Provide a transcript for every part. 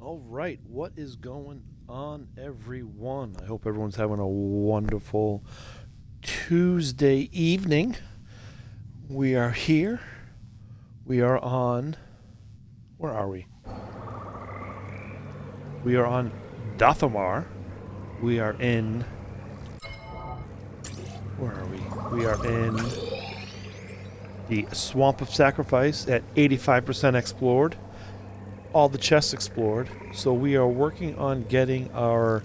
All right, what is going on, everyone? I hope everyone's having a wonderful Tuesday evening. We are here. We are on. Where are we? We are on Dathomir. We are in. Where are we? We are in the Swamp of Sacrifice at 85% explored. All the chests explored. So we are working on getting our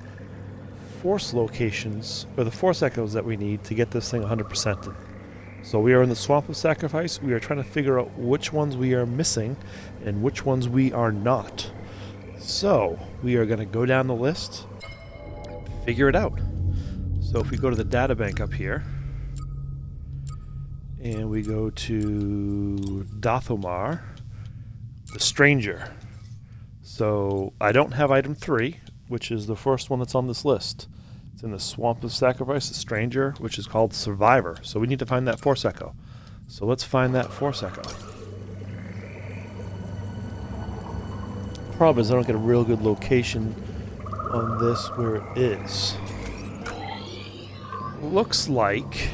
force locations, or the force echoes that we need to get this thing 100%ed. So we are in the Swamp of Sacrifice. We are trying to figure out which ones we are missing and which ones we are not. So we are going to go down the list, figure it out. So if we go to the data bank up here, and we go to Dathomir, the Stranger. So I don't have item 3, which is the first one that's on this list. It's in the Swamp of Sacrifice, the Stranger, which is called Survivor. So we need to find that Force Echo. So let's find that Force Echo. Problem is I don't get a real good location on this where it is. Looks like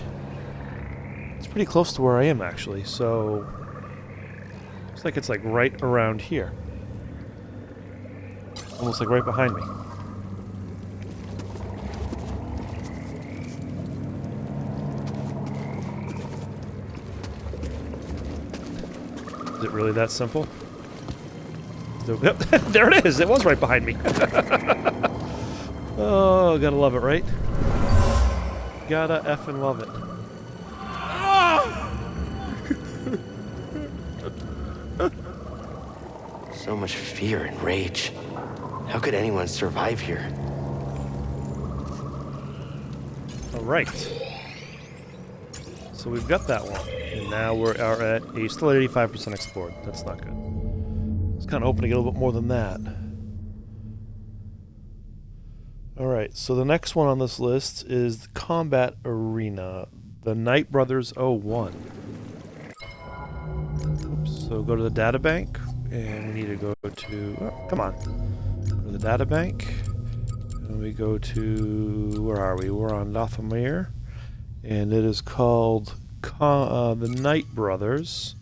it's pretty close to where I am, actually. So looks like it's like right around here. Almost like right behind me. Is it really that simple? Yep, there it is! It was right behind me. Oh, gotta love it, right? Gotta effing love it. So much fear and rage. How could anyone survive here? Alright. So we've got that one. And now we are at still at 85% explored. That's not good. I was kind of hoping to get a little bit more than that. Alright, so the next one on this list is the Combat Arena. The Knight Brothers 01. Oops, so go to the data bank. And we need to go to... Oh, come on. Go to the data bank. And we go to... Where are we? We're on Dathomir. And it is called the Knight Brothers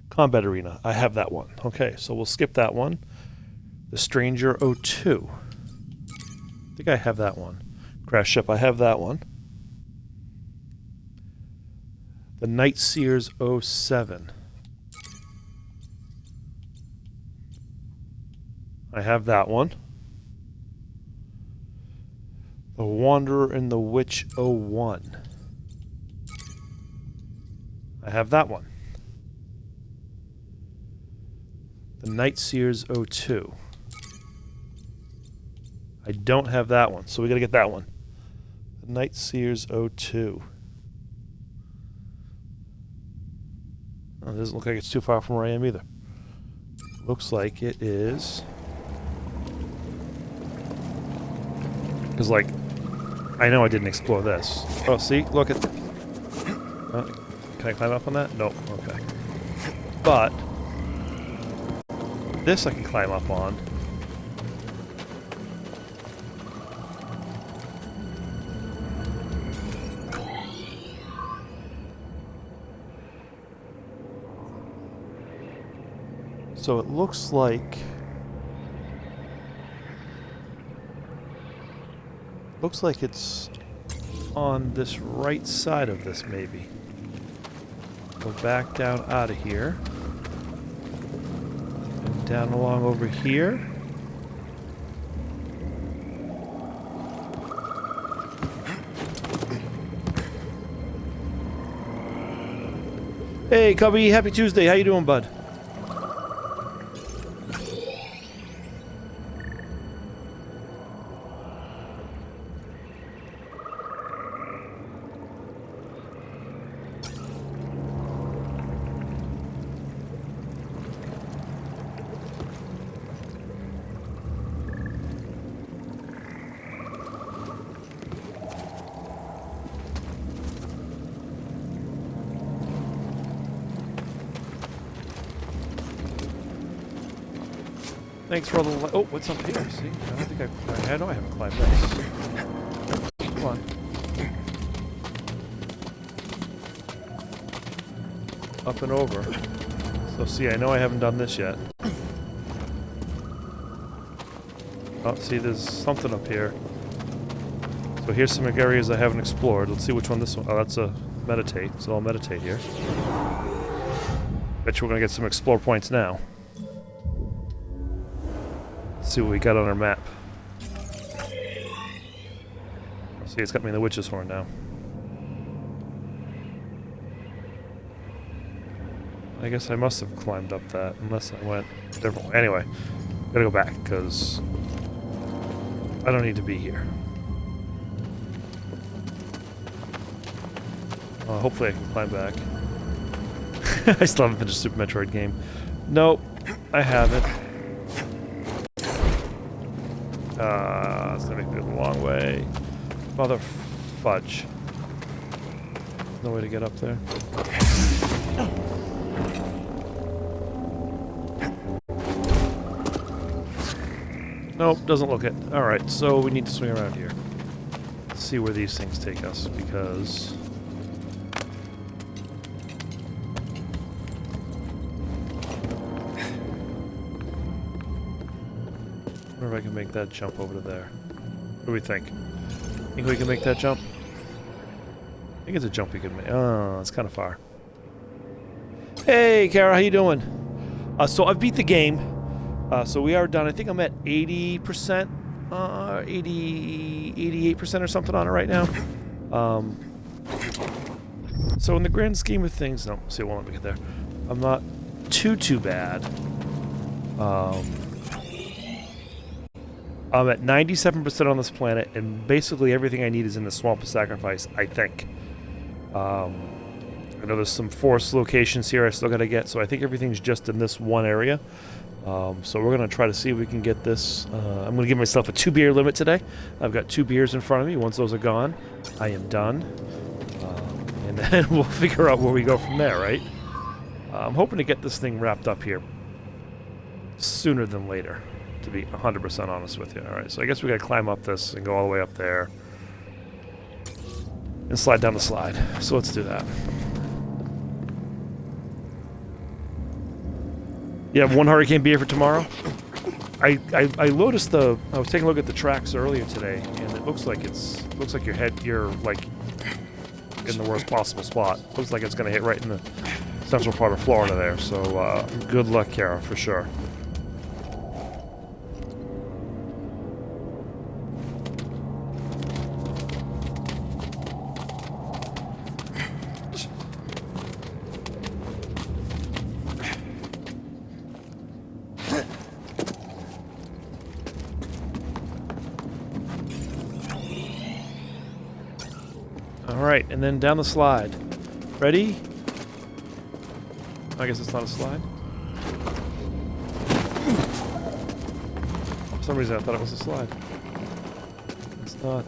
Combat Arena. I have that one. Okay, so we'll skip that one. The Stranger 02. I think I have that one. Crash Ship, I have that one. The Night Seers 07. I have that one. The Wanderer and the Witch 01. I have that one. The Night Seers 02. I don't have that one, so we gotta get that one. The Night Seers 02. Oh, it doesn't look like it's too far from where I am either. Looks like it is... Because, like, I know I didn't explore this. Oh, see? Look at... can I climb up on that? Nope. Okay. But... this I can climb up on. So it looks like... Looks like it's on this right side of this, maybe. Go back down out of here. And down along over here. Hey, Cubby, happy Tuesday. How you doing, bud? Thanks for all the... Oh, what's up here? See? I don't think I know I haven't climbed this. Come on. Up and over. So see, I know I haven't done this yet. Oh, see, there's something up here. So here's some areas I haven't explored. Let's see which one this one... Oh, that's a meditate. So I'll meditate here. Bet you we're gonna get some explore points now. Let's see what we got on our map. See, it's got me in the witch's horn now. I guess I must have climbed up that, unless I went a different way. Anyway, gotta go back, because I don't need to be here. Hopefully I can climb back. I still haven't finished Super Metroid game. Nope, I haven't. It's gonna make me go the long way. Mother fudge. There's no way to get up there. Nope, doesn't look it. Alright, so we need to swing around here. Let's see where these things take us, because... I wonder if I can make that jump over to there. What do we think? Think we can make that jump? I think it's a jump we can make. Oh, it's kind of far. Hey, Kara, how you doing? So I've beat the game. So we are done. I think I'm at 80%, 88% or something on it right now. So in the grand scheme of things, no, see, it won't let me get there. I'm not too bad. I'm at 97% on this planet, and basically everything I need is in the Swamp of Sacrifice, I think. I know there's some forest locations here I still gotta get, so I think everything's just in this one area. So we're gonna try to see if we can get this. I'm gonna give myself a 2-beer limit today. I've got 2 beers in front of me. Once those are gone, I am done. And then we'll figure out where we go from there, right? I'm hoping to get this thing wrapped up here sooner than later, to be 100% honest with you. Alright, so I guess we gotta climb up this and go all the way up there. And slide down the slide. So let's do that. You have 1 hurricane beer for tomorrow? I noticed I was taking a look at the tracks earlier today, and it looks like you're like in the worst possible spot. Looks like it's gonna hit right in the central part of Florida there, so good luck, Kara, for sure. Alright, and then down the slide. Ready? I guess it's not a slide. For some reason I thought it was a slide. It's not.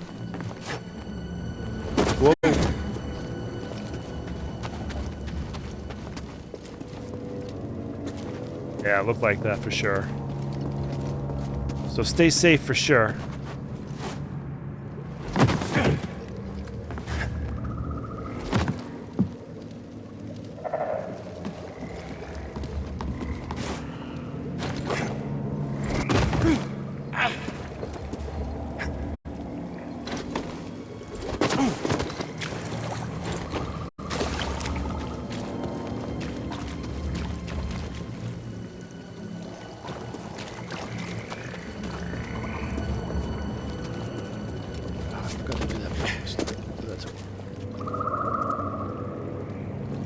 Whoa! Yeah, it looked like that for sure. So stay safe for sure.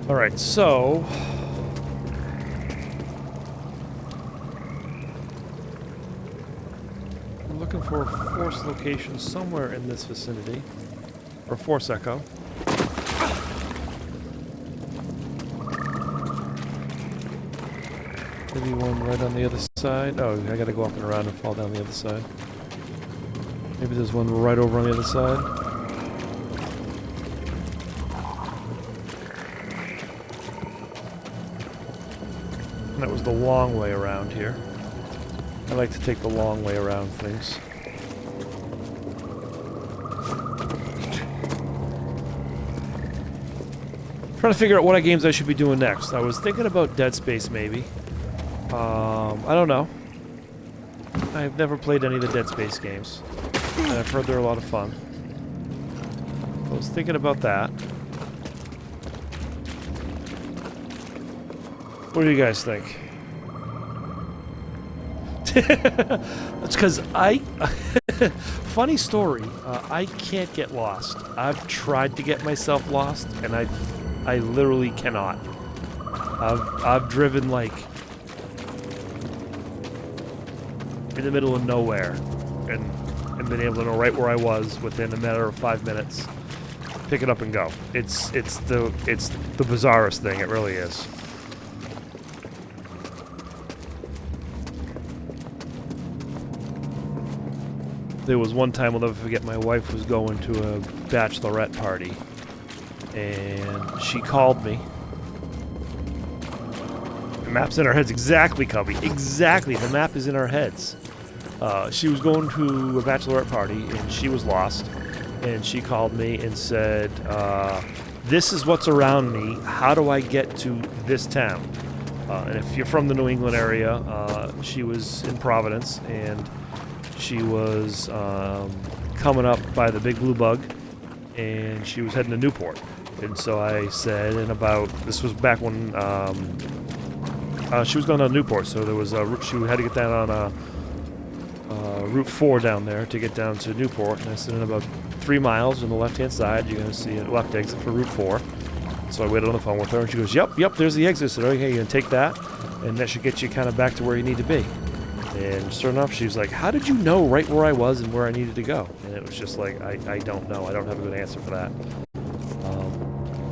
Alright, so... I'm looking for a force location somewhere in this vicinity. Or force echo. Maybe one right on the other side. Oh, I gotta go up and around and fall down the other side. Maybe there's one right over on the other side. That was the long way around here. I like to take the long way around things. Trying to figure out what games I should be doing next. I was thinking about Dead Space, maybe. I don't know. I've never played any of the Dead Space games, and I've heard they're a lot of fun. I was thinking about that. What do you guys think? It's because funny story, I can't get lost. I've tried to get myself lost, and I literally cannot. I've driven like in the middle of nowhere, and been able to know right where I was within a matter of 5 minutes. Pick it up and go. It's the bizarrest thing. It really is. There was one time, I'll never forget, my wife was going to a bachelorette party, and she called me. The map's in our heads. Exactly, Cubby. Exactly. The map is in our heads. She was going to a bachelorette party, and she was lost, and she called me and said, this is what's around me. How do I get to this town? And if you're from the New England area, she was in Providence, and she was coming up by the Big Blue Bug, and she was heading to Newport. And so I said, this was back when she was going to Newport, so there was she had to get down on Route 4 down there to get down to Newport. And I said, in about 3 miles on the left-hand side, you're going to see a left exit for Route 4. So I waited on the phone with her, and she goes, yep, there's the exit. I said, okay, you're going to take that, and that should get you kind of back to where you need to be. And sure enough, she was like, how did you know right where I was and where I needed to go? And it was just like, I don't know. I don't have a good answer for that.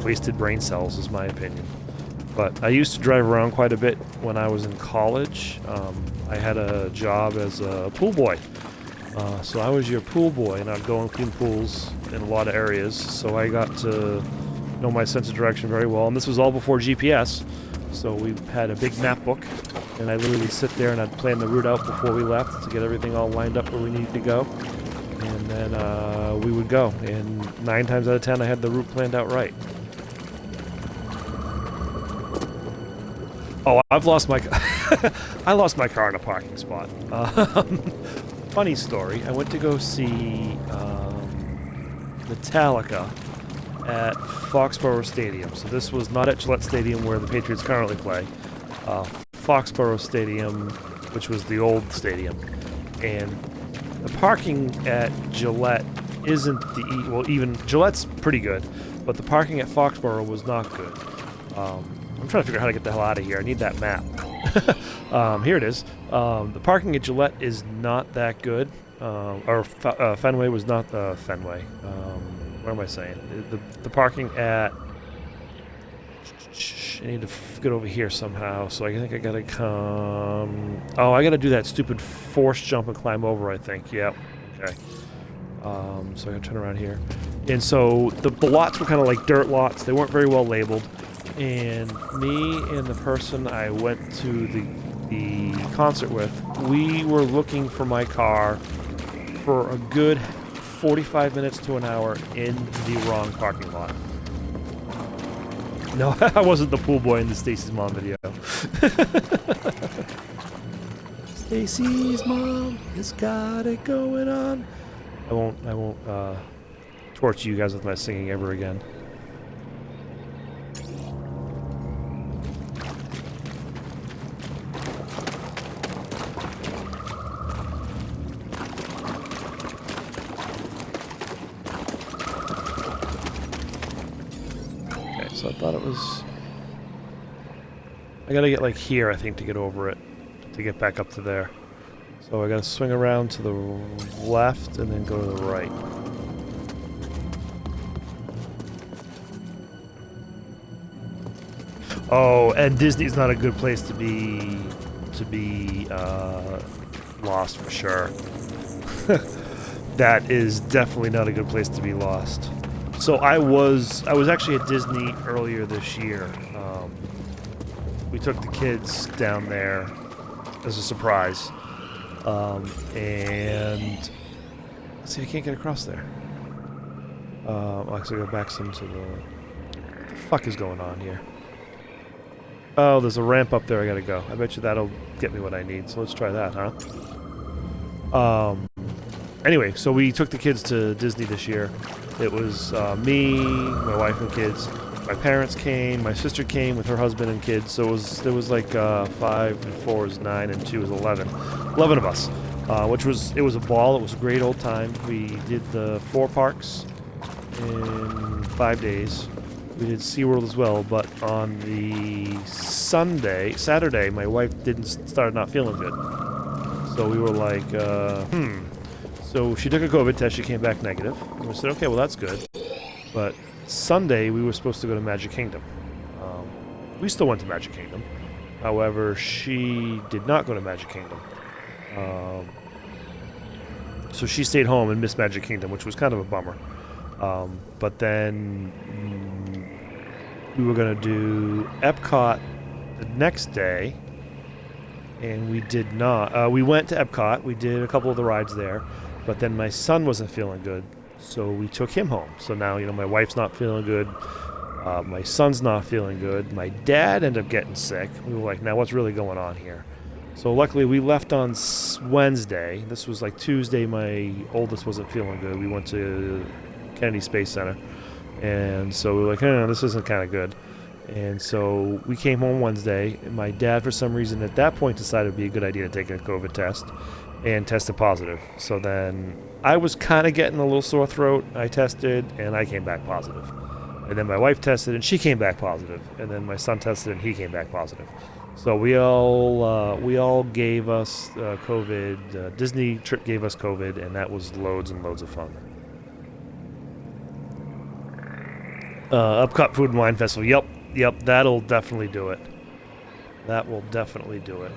Wasted brain cells is my opinion. But I used to drive around quite a bit when I was in college. I had a job as a pool boy. So I was your pool boy, and I'd go and clean pools in a lot of areas. So I got to know my sense of direction very well. And this was all before GPS. So we had a big map book, and I literally would sit there and I'd plan the route out before we left to get everything all lined up where we needed to go. And then we would go. And 9 times out of 10, I had the route planned out right. Oh, I've lost my... I lost my car in a parking spot. Funny story. I went to go see Metallica at Foxborough Stadium. So this was not at Gillette Stadium where the Patriots currently play. Foxborough Stadium, which was the old stadium. And the parking at Gillette isn't the... Well, even Gillette's pretty good, but the parking at Foxborough was not good. I'm trying to figure out how to get the hell out of here. I need that map. Here it is. The parking at Gillette is not that good. Fenway was not Fenway. What am I saying? The parking at... I need to get over here somehow. So I think I gotta come... Oh, I gotta do that stupid force jump and climb over, I think. Yep. Okay. So I gotta turn around here. And so the lots were kind of like dirt lots. They weren't very well labeled. And me and the person I went to the concert with, we were looking for my car for a good 45 minutes to an hour in the wrong parking lot. No, I wasn't the pool boy in the Stacy's Mom video. Stacy's mom has got it going on. I won't torture you guys with my singing ever again. So I thought it was... I gotta get like here, I think, to get over it. To get back up to there. So I gotta swing around to the left and then go to the right. Oh, and Disney's not a good place to be lost for sure. That is definitely not a good place to be lost. So I was actually at Disney earlier this year. We took the kids down there as a surprise, And let's see if I can't get across there. I'll actually go back some to the... What the fuck is going on here? Oh, there's a ramp up there I gotta go. I bet you that'll get me what I need, so let's try that, huh? Anyway, so we took the kids to Disney this year. It was me, my wife and kids. My parents came, my sister came with her husband and kids, so there was like 5 and 4 is 9 and 2 is 11. 11 of us, it was a ball. It was a great old time. We did the 4 parks in 5 days. We did SeaWorld as well, but on the Saturday, my wife started not feeling good. So we were like, So she took a COVID test, she came back negative. And we said, okay, well that's good. But Sunday, we were supposed to go to Magic Kingdom. We still went to Magic Kingdom. However, she did not go to Magic Kingdom. So she stayed home and missed Magic Kingdom, which was kind of a bummer. But then we were going to do Epcot the next day, and we did not. We went to Epcot. We did a couple of the rides there, but then my son wasn't feeling good, so we took him home. So now, my wife's not feeling good. My son's not feeling good. My dad ended up getting sick. We were like, now what's really going on here? So luckily we left on Wednesday. This was like Tuesday. My oldest wasn't feeling good. We went to Kennedy Space Center. And so we were like, this isn't kind of good. And so we came home Wednesday. And my dad, for some reason, at that point decided it would be a good idea to take a COVID test and tested positive. So then I was kind of getting a little sore throat. I tested, and I came back positive. And then my wife tested, and she came back positive. And then my son tested, and he came back positive. So we all gave us COVID. Disney trip gave us COVID, and that was loads and loads of fun. Epcot Food and Wine Festival. Yep, that'll definitely do it. That will definitely do it.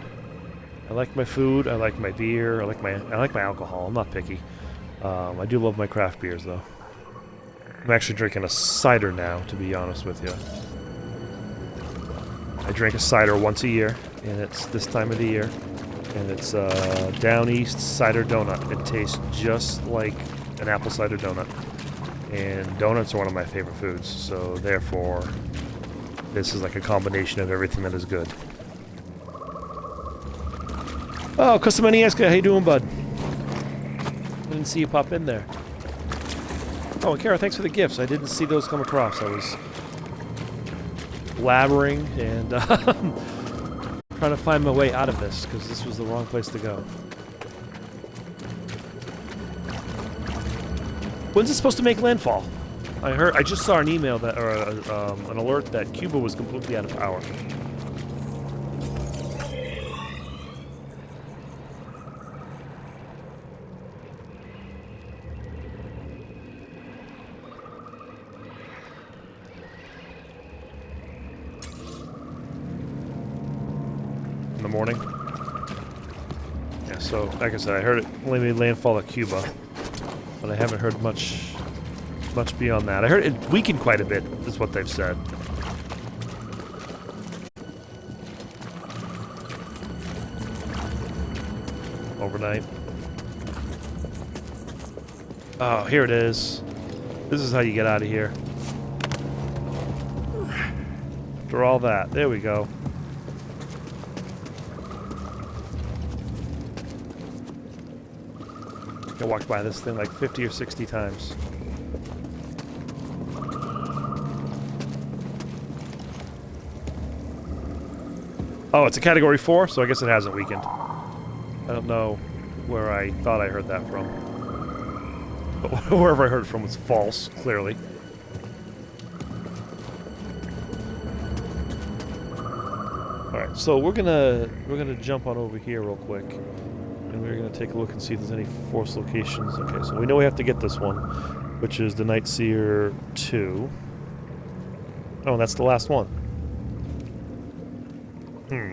I like my food. I like my beer. I like my alcohol. I'm not picky. I do love my craft beers, though. I'm actually drinking a cider now, to be honest with you. I drink a cider once a year, and it's this time of the year, and it's Down East cider donut. It tastes just like an apple cider donut, and donuts are one of my favorite foods, so therefore this is like a combination of everything that is good. Oh, Custom Nieska, how you doing, bud? I didn't see you pop in there. Oh, and Kara, thanks for the gifts. I didn't see those come across. I was blabbering and trying to find my way out of this because this was the wrong place to go. When's it supposed to make landfall? I just saw an email that, or an alert that Cuba was completely out of power. In the morning. Yeah, so like I said, I heard it only made landfall at Cuba, but I haven't heard much beyond that. I heard it weakened quite a bit, is what they've said. Overnight. Oh, here it is. This is how you get out of here. After all that, there we go. I walked by this thing like 50 or 60 times. Oh, it's a Category 4, so I guess it hasn't weakened. I don't know where I thought I heard that from. But wherever I heard it from was false, clearly. Alright, so we're gonna jump on over here real quick. And we're going to take a look and see if there's any force locations. Okay, so we know we have to get this one, which is the Night Seer 2. Oh, and that's the last one.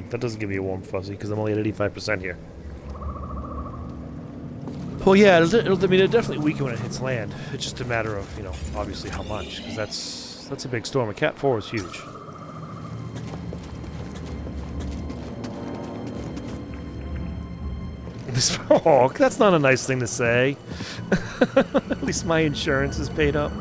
That doesn't give me a warm fuzzy, because I'm only at 85% here. Well, yeah, it'll definitely weaken when it hits land. It's just a matter of, obviously how much, because that's a big storm. A Cat 4 is huge. Oh, that's not a nice thing to say. At least my insurance is paid up.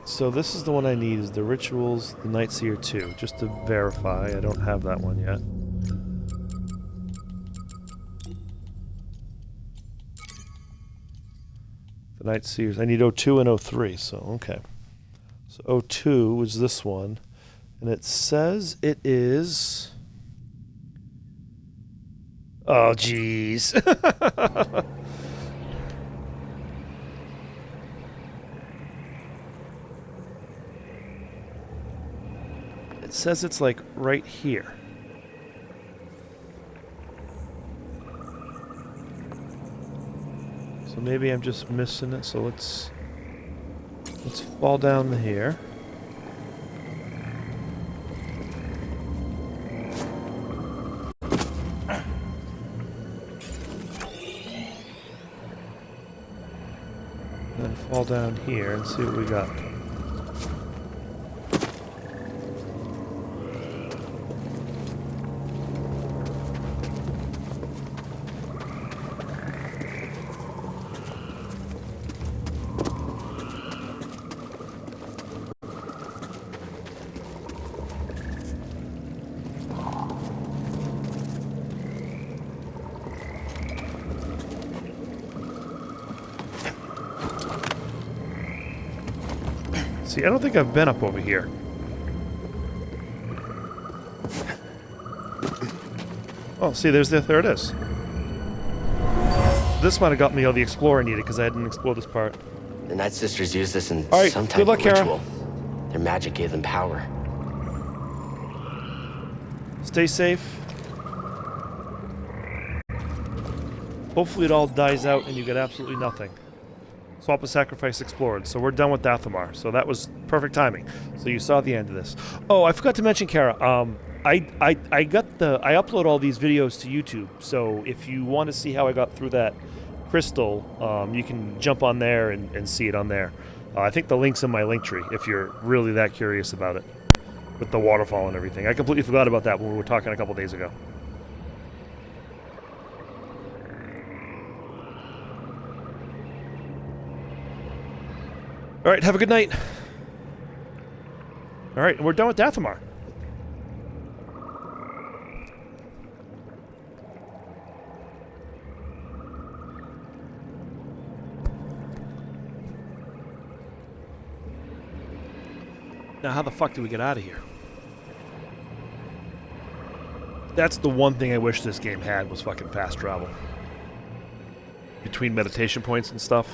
So this is the one I need, is the Rituals, the Night Seer 2, just to verify. I don't have that one yet. The Night Seers, I need O2 and O3, so okay. So O2 is this one, and it says it is... Oh, jeez. It says it's like right here. So maybe I'm just missing it. So let's fall down here. And then fall down here and see what we got. See, I don't think I've been up over here. Oh, see, there it is. This might have got me all the explorer I needed because I hadn't explored this part. The Night Sisters used this in all right, some type good luck, of Kara. ritual. Their magic gave them power. Stay safe. Hopefully it all dies out and you get absolutely nothing. Swap of Sacrifice explored. So we're done with Dathomir. So that was perfect timing. So you saw the end of this. Oh, I forgot to mention, Kara. I upload all these videos to YouTube. So if you want to see how I got through that crystal, you can jump on there and see it on there. I think the link's in my link tree if you're really that curious about it, with the waterfall and everything. I completely forgot about that when we were talking a couple days ago. All right, have a good night. All right, and we're done with Dathomir. Now, how the fuck do we get out of here? That's the one thing I wish this game had, was fucking fast travel. Between meditation points and stuff.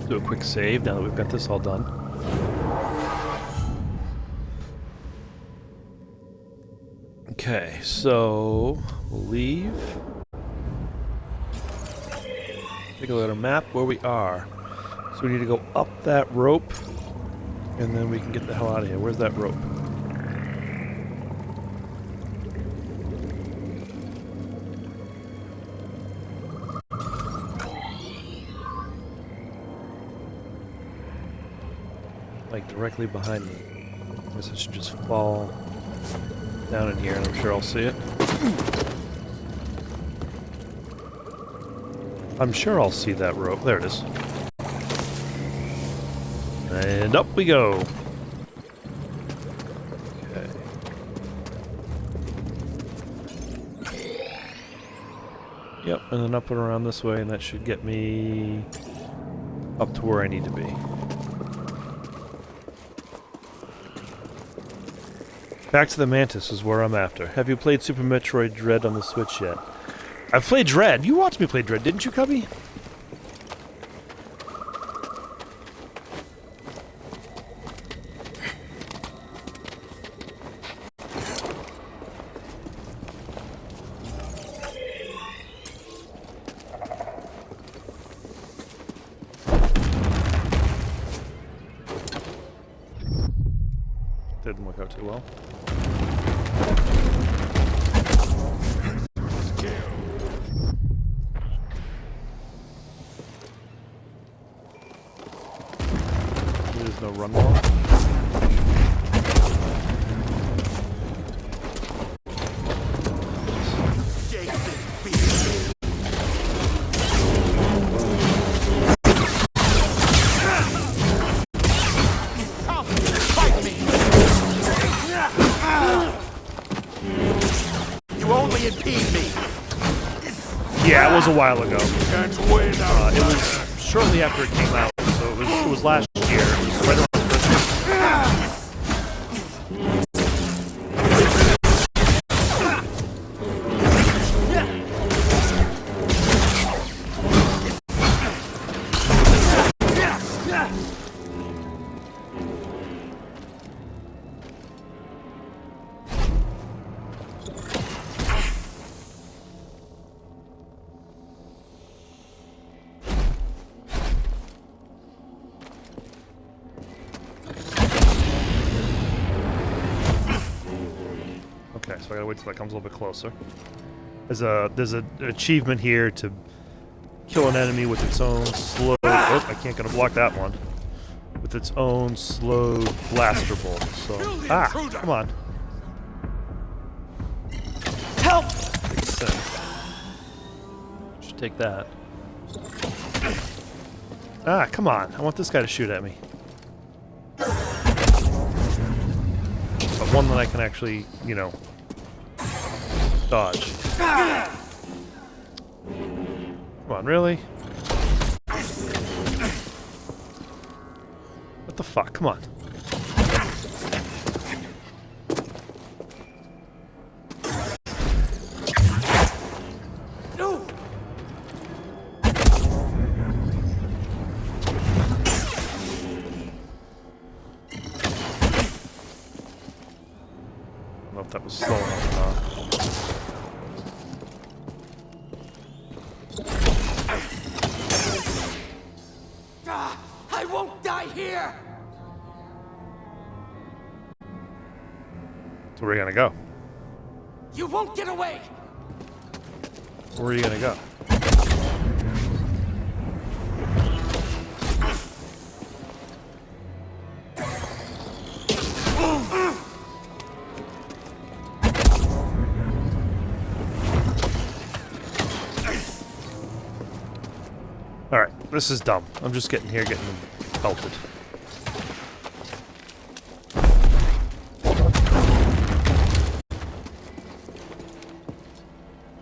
Do a quick save now that we've got this all done. Okay, so we'll leave. Take a look at our map where we are. So we need to go up that rope, and then we can get the hell out of here. Where's that rope? like directly behind me. I guess I should just fall down in here and I'm sure I'll see it. I'm sure I'll see that rope. There it is. And up we go. Okay. Yep, and then up and around this way, and that should get me up to where I need to be. Back to the Mantis is where I'm after. Have you played Super Metroid Dread on the Switch yet? I've played Dread. You watched me play Dread, didn't you, Cubby? Didn't work out too well. There's no run wall. Yeah, it was a while ago. It was shortly after it came out, so it was last year. Right around Christmas. Okay, so I gotta wait till that comes a little bit closer. There's an achievement here to kill an enemy with its own slow. Oh, I can't gonna block that one. With its own slow blaster bolt. So come on. Help! Should take that. Come on! I want this guy to shoot at me. But one that I can actually, you know, dodge. Come on, really? What the fuck? Come on. No! I don't know if that was slow enough or not. I won't die here! So where are you gonna go? You won't get away! Where are you gonna go? Alright, this is dumb. I'm just getting here, getting pelted.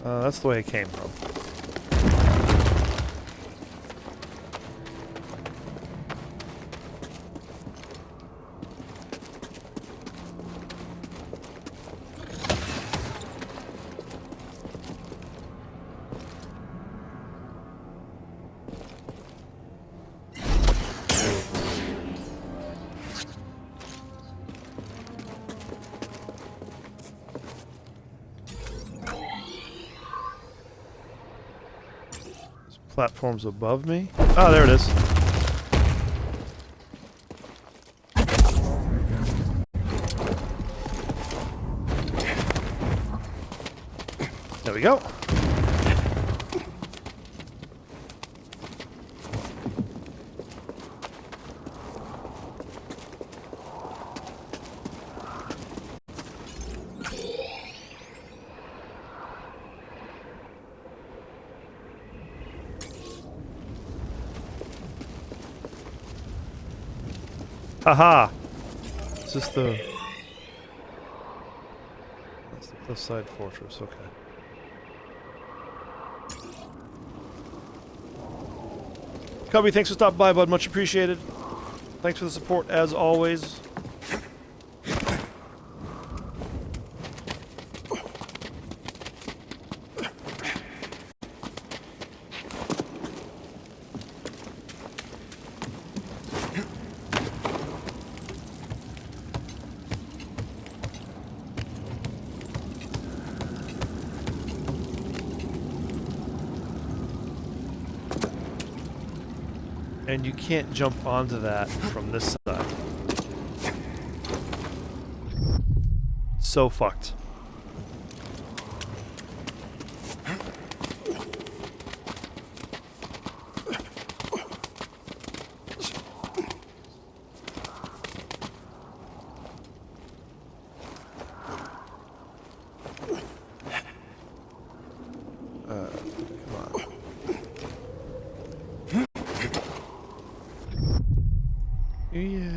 That's the way I came from. Platforms above me. Oh, there it is. There we go. Haha! Is this the... That's the cliffside fortress, okay. Cubby, thanks for stopping by, bud. Much appreciated. Thanks for the support, as always. And you can't jump onto that from this side. So fucked. Yay.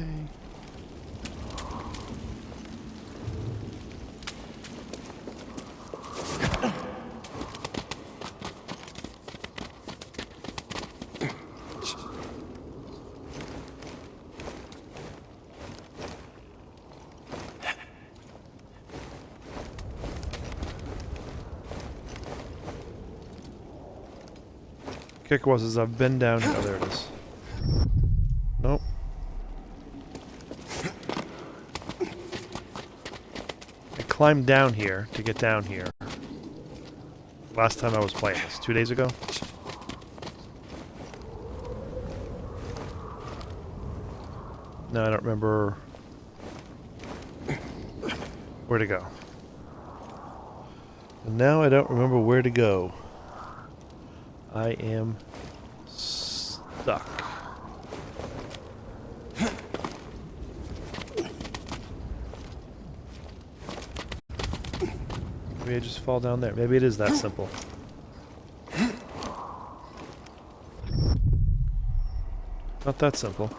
Kicker was is I've been down here. Oh, there it is. Nope. Climbed down here to get down here. Last time I was playing this, 2 days ago. No, I don't remember where to go. And now I don't remember where to go. I am stuck. Maybe I just fall down there. Maybe it is that simple. Not that simple.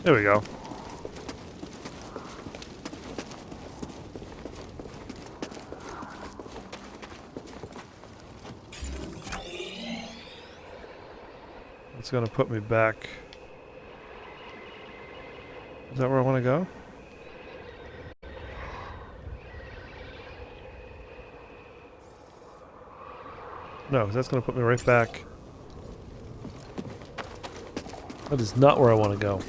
There we go. It's gonna put me back. Is that where I want to go? No, that's gonna put me right back. That is not where I want to go.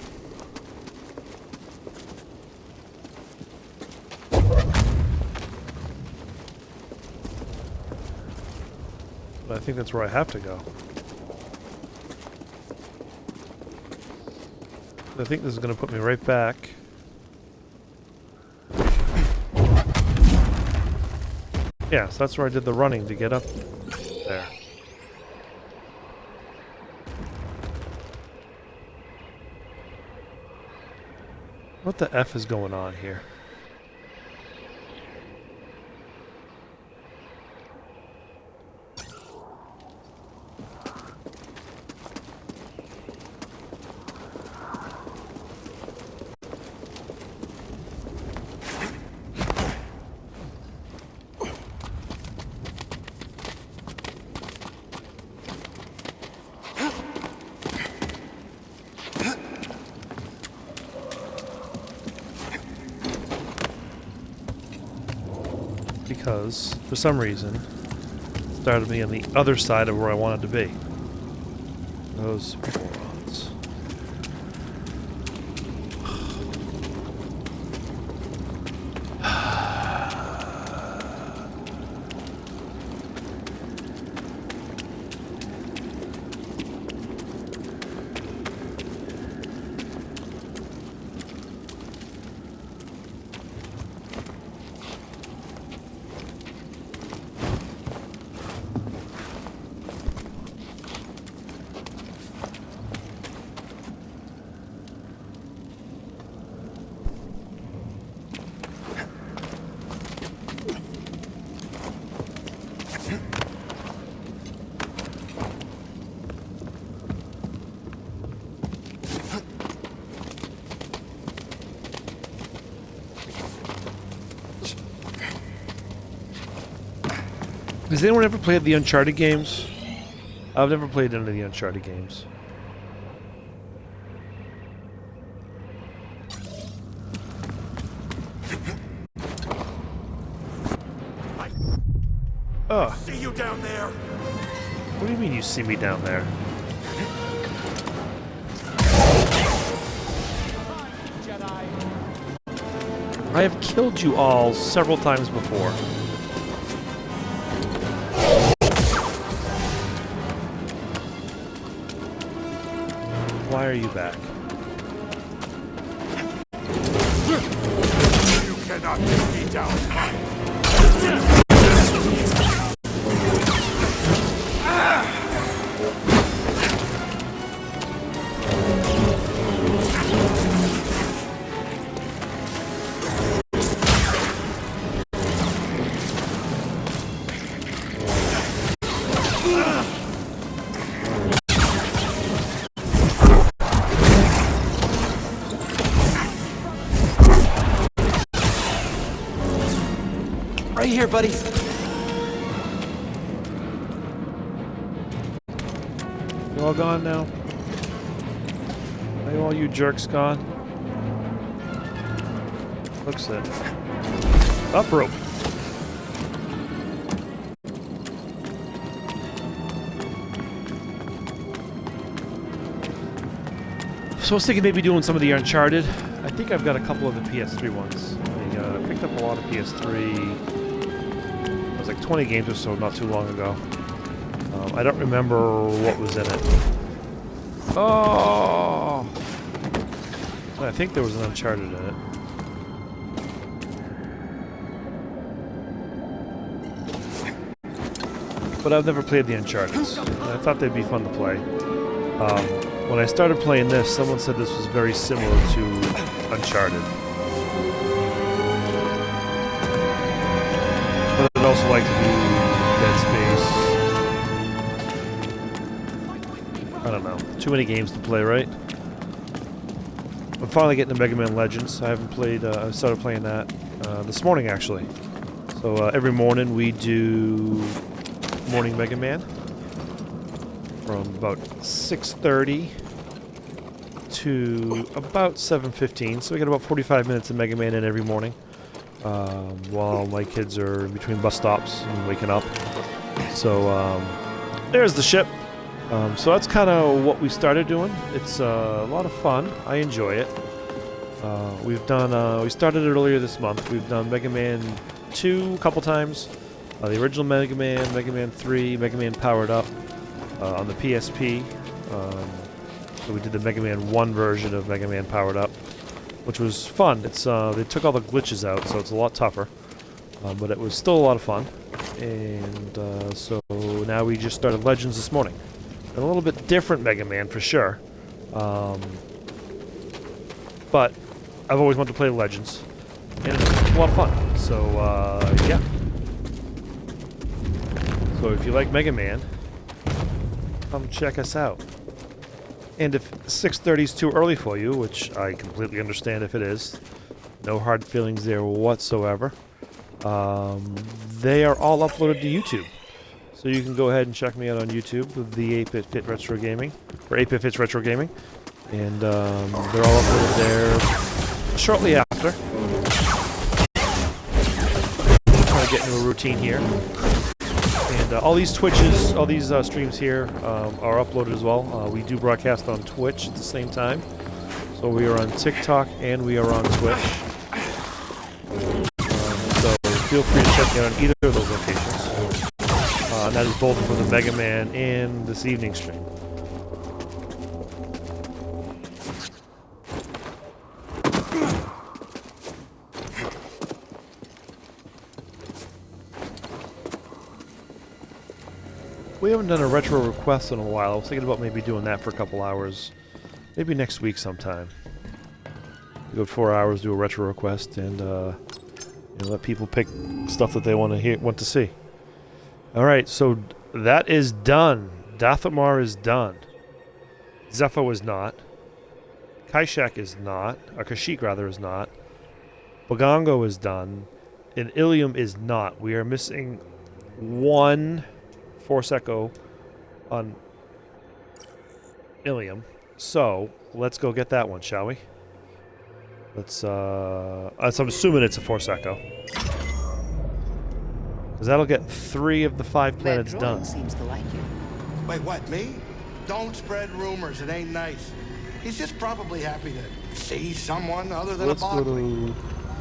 But I think that's where I have to go. I think this is going to put me right back. Yeah, so that's where I did the running to get up there. What the F is going on here? Because, for some reason, it started me on the other side of where I wanted to be. Those morons. Has anyone ever played the Uncharted games? I've never played any of the Uncharted games. Oh. See you down there. What do you mean you see me down there? I have killed you all several times before. Why are you back? You cannot take me down. Right here, buddy. You all gone now? Are all you jerks gone? Looks it. Up rope. So I was thinking maybe doing some of the Uncharted. I think I've got a couple of the PS3 ones. I picked up a lot of PS3. It was like 20 games or so not too long ago. I don't remember what was in it. Oh! I think there was an Uncharted in it. But I've never played the Uncharted. I thought they'd be fun to play. When I started playing this, someone said this was very similar to Uncharted. But I'd also like to do Dead Space. I don't know. Too many games to play, right? I'm finally getting to Mega Man Legends. I haven't played, I started playing that this morning, actually. So every morning we do Morning Mega Man from about 6:30 to about 7:15. So we get about 45 minutes of Mega Man in every morning while my kids are in between bus stops and waking up. So there's the ship. So that's kind of what we started doing. It's a lot of fun. I enjoy it. We've done. We started it earlier this month. We've done Mega Man 2 a couple times. The original Mega Man, Mega Man 3, Mega Man Powered Up on the PSP. So we did the Mega Man 1 version of Mega Man Powered Up, which was fun. It's they took all the glitches out, so it's a lot tougher. But it was still a lot of fun. And so now we just started Legends this morning. And a little bit different Mega Man for sure. But I've always wanted to play Legends. And it's a lot of fun. So, yeah. So if you like Mega Man, come check us out. And if 6:30 is too early for you, which I completely understand if it is, no hard feelings there whatsoever, they are all uploaded to YouTube. So you can go ahead and check me out on YouTube with the 8-Bit Fit Retro Gaming, or 8-Bit Fits Retro Gaming. And they're all uploaded there shortly after. I'm trying to get into a routine here. And all these Twitches, all these streams here are uploaded as well. We do broadcast on Twitch at the same time. So we are on TikTok and we are on Twitch. So feel free to check me out on either of those locations. And that is both for the Mega Man and this evening stream. We haven't done a retro request in a while. I was thinking about maybe doing that for a couple hours. Maybe next week sometime. We go 4 hours, do a retro request, and let people pick stuff that they want to see. All right, so that is done. Dathomir is done. Zephyr is not. Kashyyyk is not. Or Kashyyyk, rather, is not. Bagongo is done. And Ilium is not. We are missing one Force Echo on Ilium. So let's go get that one, shall we? Let's. So I'm assuming it's a Force Echo. Because that'll get 3 of the 5 planets done. Seems to like you. Wait, what, me? Don't spread rumors, it ain't nice. He's just probably happy to see someone other than Let's a go bogling. to.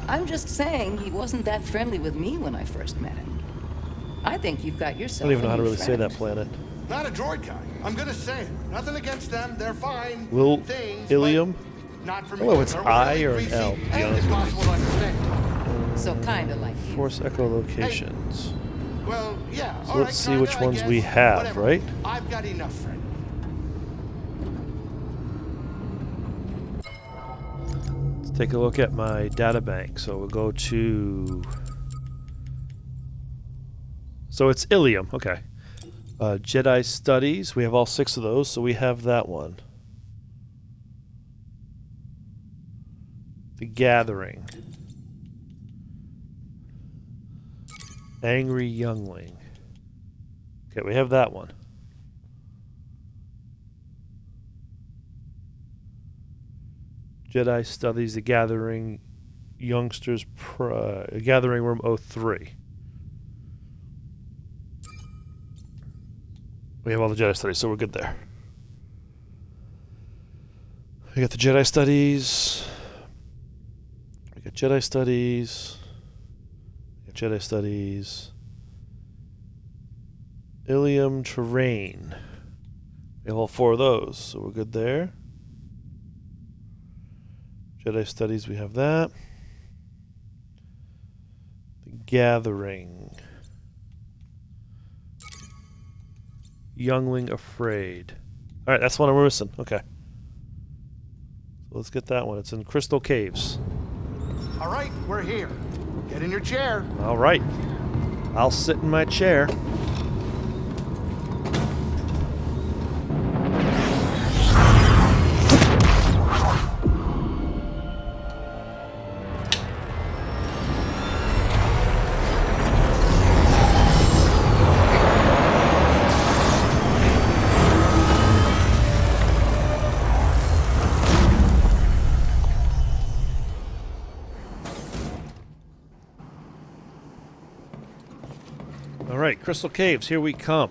I'm just saying he wasn't that friendly with me when I first met him. I think you've got I yourself don't even know how to a new really say that friend. planet. Not a droid guy. I'm gonna say it. Nothing against them, they're fine. Will things, Ilium? but not for me. Oh, it's They're I really or an greasy L, to be and honest with you. impossible to understand. So kinda like you. Force Echo locations. Well, yeah. So all let's right, see kinda, which I ones guess. we have, Whatever. right? I've got enough friends. Let's take a look at my data bank. So we'll go to. So it's Ilium, okay. Jedi Studies, we have all 6 of those, so we have that one. The Gathering. Angry Youngling. Okay, we have that one. Jedi Studies, The Gathering, Youngsters, Gathering Room 03. We have all the Jedi Studies, so we're good there. We got the Jedi Studies. We got Jedi Studies. We got Jedi Studies. Ilium Terrain. We have all 4 of those, so we're good there. Jedi Studies, we have that. The Gathering. Youngling Afraid. Alright, that's the one we're missing. Okay. So let's get that one. It's in Crystal Caves. All right, we're here. Get in your chair. Alright. I'll sit in my chair. Alright, Crystal Caves, here we come.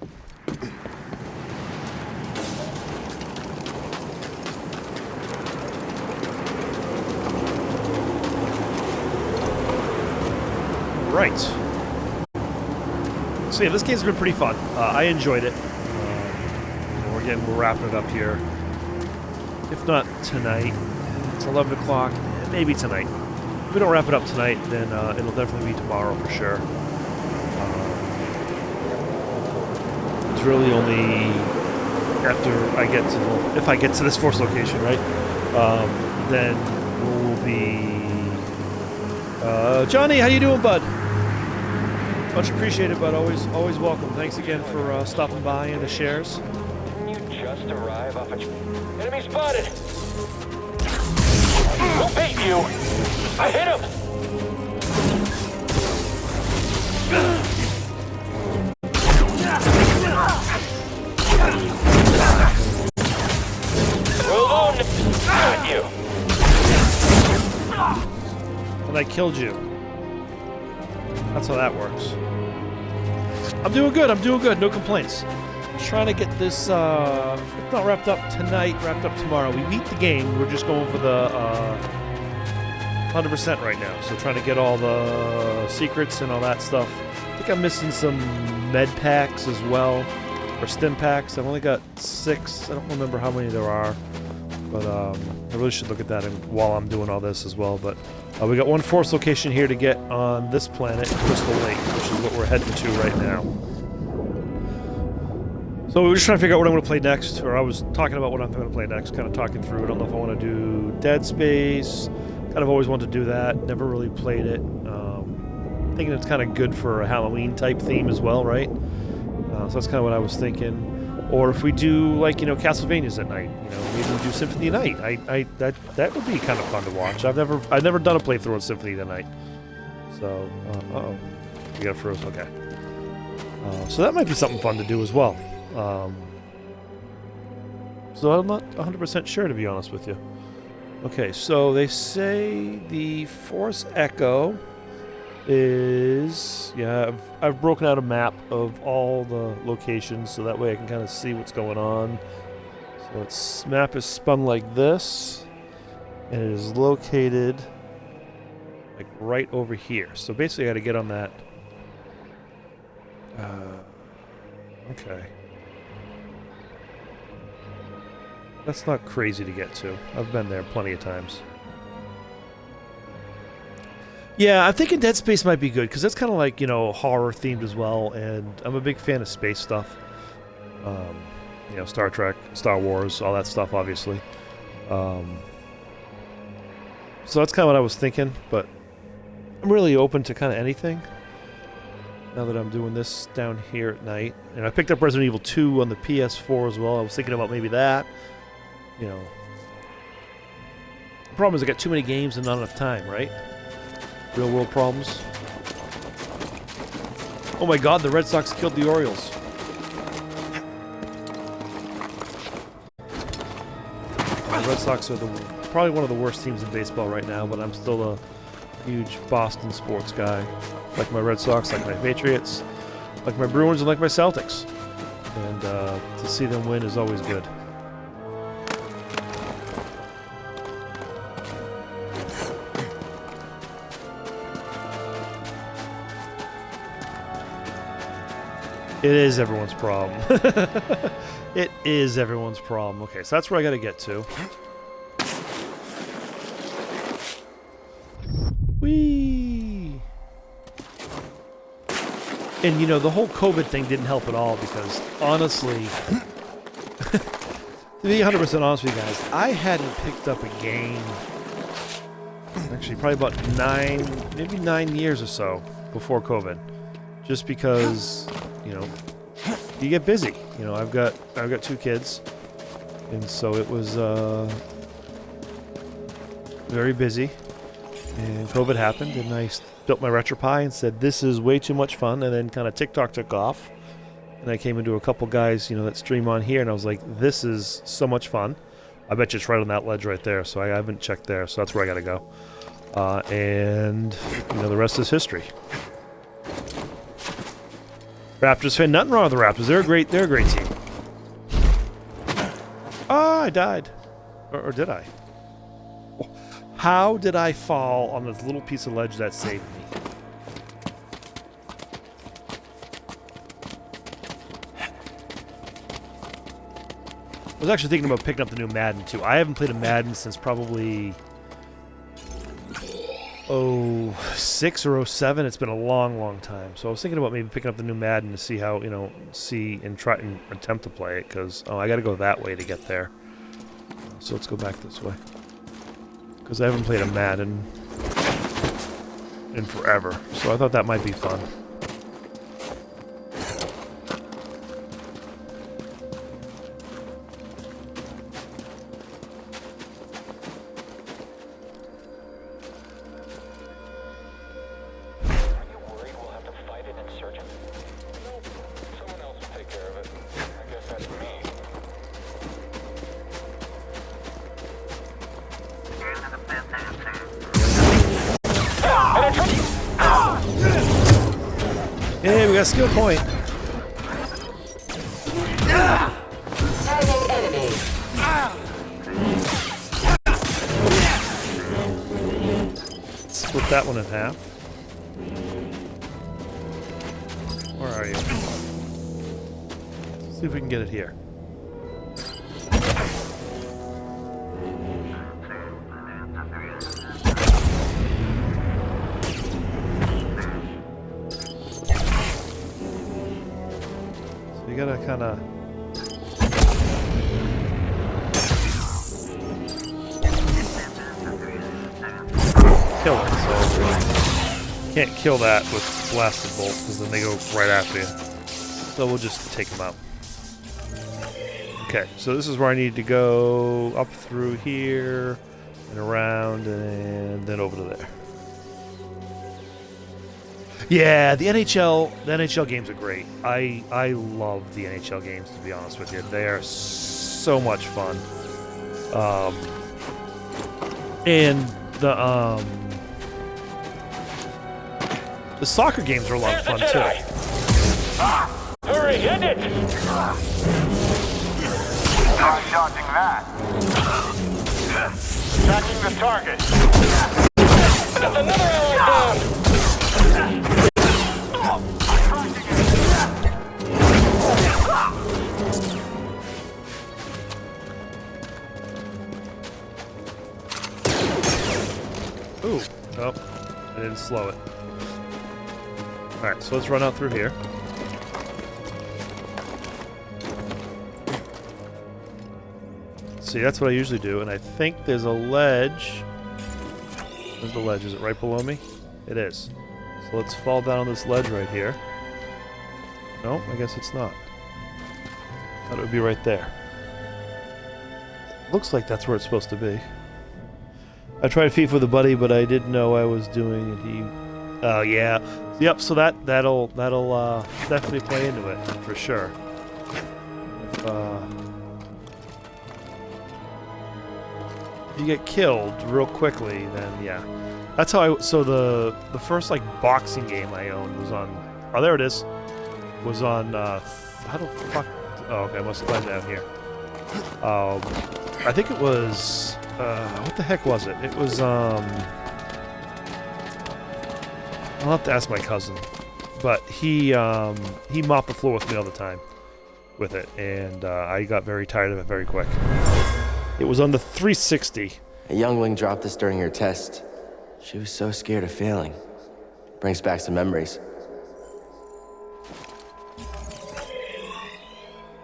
Right. So yeah, this game's been pretty fun. I enjoyed it. We're wrapping it up here. If not tonight, it's 11 o'clock, maybe tonight. If we don't wrap it up tonight, then it'll definitely be tomorrow for sure. It's really only after I get to, well, if I get to this Force location, right? Then we'll be. Johnny, how you doing, bud? Much appreciated, bud. Always welcome. Thanks again for stopping by and the shares. You just arrive off a... Enemy spotted! Who beat you? I hit him! Well done! Got you! And I killed you. That's how that works. I'm doing good. No complaints. Trying to get this, if not wrapped up tonight, wrapped up tomorrow. We beat the game. We're just going for the 100% right now. So trying to get all the secrets and all that stuff. I think I'm missing some med packs as well, or stim packs. I've only got 6. I don't remember how many there are, but I really should look at that while I'm doing all this as well. But we got one Force location here to get on this planet, Crystal Lake, which is what we're heading to right now. So we're just trying to figure out what I'm going to play next, or I was talking about what I'm going to play next, kind of talking through. I don't know if I want to do Dead Space. Kind of always wanted to do that. Never really played it. Thinking it's kind of good for a Halloween type theme as well, right? So that's kind of what I was thinking. Or if we do like Castlevanias at night, maybe we do Symphony of Night. That would be kind of fun to watch. I've never done a playthrough of Symphony of the Night. So, we got froze. Okay. So that might be something fun to do as well. So I'm not 100% sure, to be honest with you. Okay, so they say the Force Echo is... Yeah, I've broken out a map of all the locations, so that way I can kind of see what's going on. So its map is spun like this, and it is located like right over here. So basically I got to get on that. Okay. That's not crazy to get to. I've been there plenty of times. Yeah, I'm thinking Dead Space might be good, because that's kind of like, you know, horror-themed as well, and I'm a big fan of space stuff. You know, Star Trek, Star Wars, all that stuff, obviously. So that's kind of what I was thinking, but I'm really open to kind of anything now that I'm doing this down here at night. And I picked up Resident Evil 2 on the PS4 as well. I was thinking about maybe that. You know, the problem is I got too many games and not enough time, right? Real world problems. Oh my god, the Red Sox killed the Orioles. The Red Sox are probably one of the worst teams in baseball right now, but I'm still a huge Boston sports guy. Like my Red Sox, like my Patriots, like my Bruins, and like my Celtics. And to see them win is always good. It is everyone's problem. It is everyone's problem. Okay, so that's where I gotta get to. Whee! And you know, the whole COVID thing didn't help at all, because honestly, to be 100% honest with you guys, I hadn't picked up a game, actually probably about maybe 9 years or so before COVID. Just because, you know, you get busy. You know, I've got 2 kids, and so it was very busy. And COVID happened, and I built my RetroPie and said, "This is way too much fun." And then kind of TikTok took off, and I came into a couple guys, you know, that stream on here, and I was like, "This is so much fun." I bet you it's right on that ledge right there. So I haven't checked there, so that's where I got to go. And you know, the rest is history. Raptors fan, nothing wrong with the Raptors. They're a great team. Oh, I died. Or did I? How did I fall on this little piece of ledge that saved me? I was actually thinking about picking up the new Madden too. I haven't played a Madden since probably 06 or 07. It's been a long time. So I was thinking about maybe picking up the new Madden to see how, you know, try and attempt to play it, because I got to go that way to get there. So let's go back this way, because I haven't played a Madden in forever. So I thought that might be fun. Hey, we got a skill point. Split that one in half. Where are you? Let's see if we can get it here. You gotta kind of kill it, so can't kill that with blasted bolt, because then they go right after you. So we'll just take them out. Okay, so this is where I need to go up through here and around and then over to there. Yeah, the NHL games are great. I love the NHL games, to be honest with you. They are so much fun. And the soccer games are a lot of fun too. Hurry, hit it! Not dodging that. Tracking the target. That's another arrow down! Ooh, nope, I didn't slow it. Alright, so let's run out through here. See, that's what I usually do, and I think there's a ledge. Where's the ledge? Is it right below me? It is. So let's fall down on this ledge right here. No, I guess it's not. Thought it would be right there. Looks like that's where it's supposed to be. I tried FIFA with a buddy, but I didn't know I was doing it. He, oh yeah, yep. So that'll definitely play into it for sure. If you get killed real quickly, then yeah. That's how I. So the first like boxing game I owned was on. Oh, there it is. Was on. How the fuck? Oh, okay. I must have down here. I think it was. What the heck was it? It was, I'll have to ask my cousin. But he mopped the floor with me all the time with it, and I got very tired of it very quick. It was on the 360. A youngling dropped this during her test. She was so scared of failing. Brings back some memories.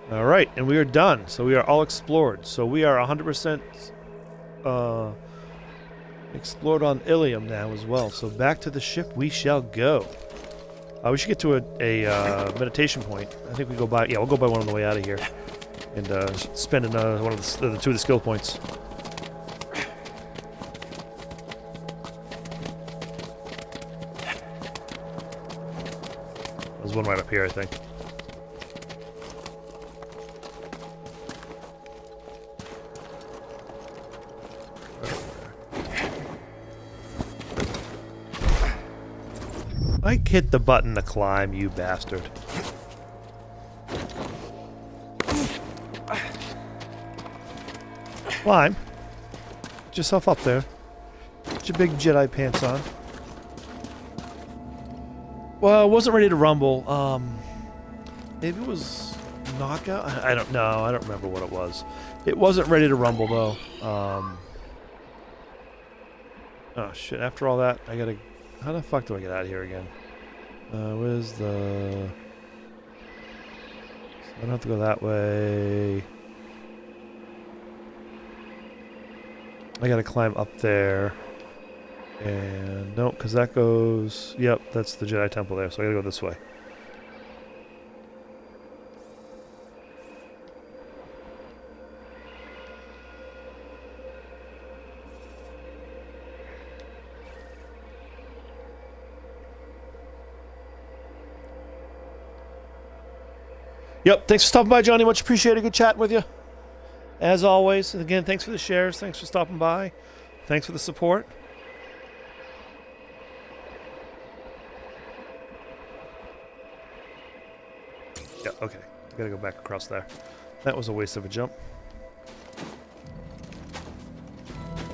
Alright, and we are done. So we are all explored. So we are 100% explored on Ilium now as well. So back to the ship we shall go. We should get to a meditation point. I think we go by. Yeah, we'll go by one on the way out of here, and spend one of the two of the skill points. There's one right up here, I think. I hit the button to climb, you bastard. Climb. Get yourself up there. Get your big Jedi pants on. Well, I wasn't ready to rumble. Maybe it was knockout? I don't know. I don't remember what it was. It wasn't ready to rumble, though. Oh, shit. After all that, I gotta... How the fuck do I get out of here again? Where's the... I don't have to go that way. I gotta climb up there. And nope, because that goes... Yep, that's the Jedi Temple there, so I gotta go this way. Yep, thanks for stopping by, Johnny. Much appreciated. Good chatting with you. As always. And again, thanks for the shares. Thanks for stopping by. Thanks for the support. Yeah, okay. I gotta go back across there. That was a waste of a jump.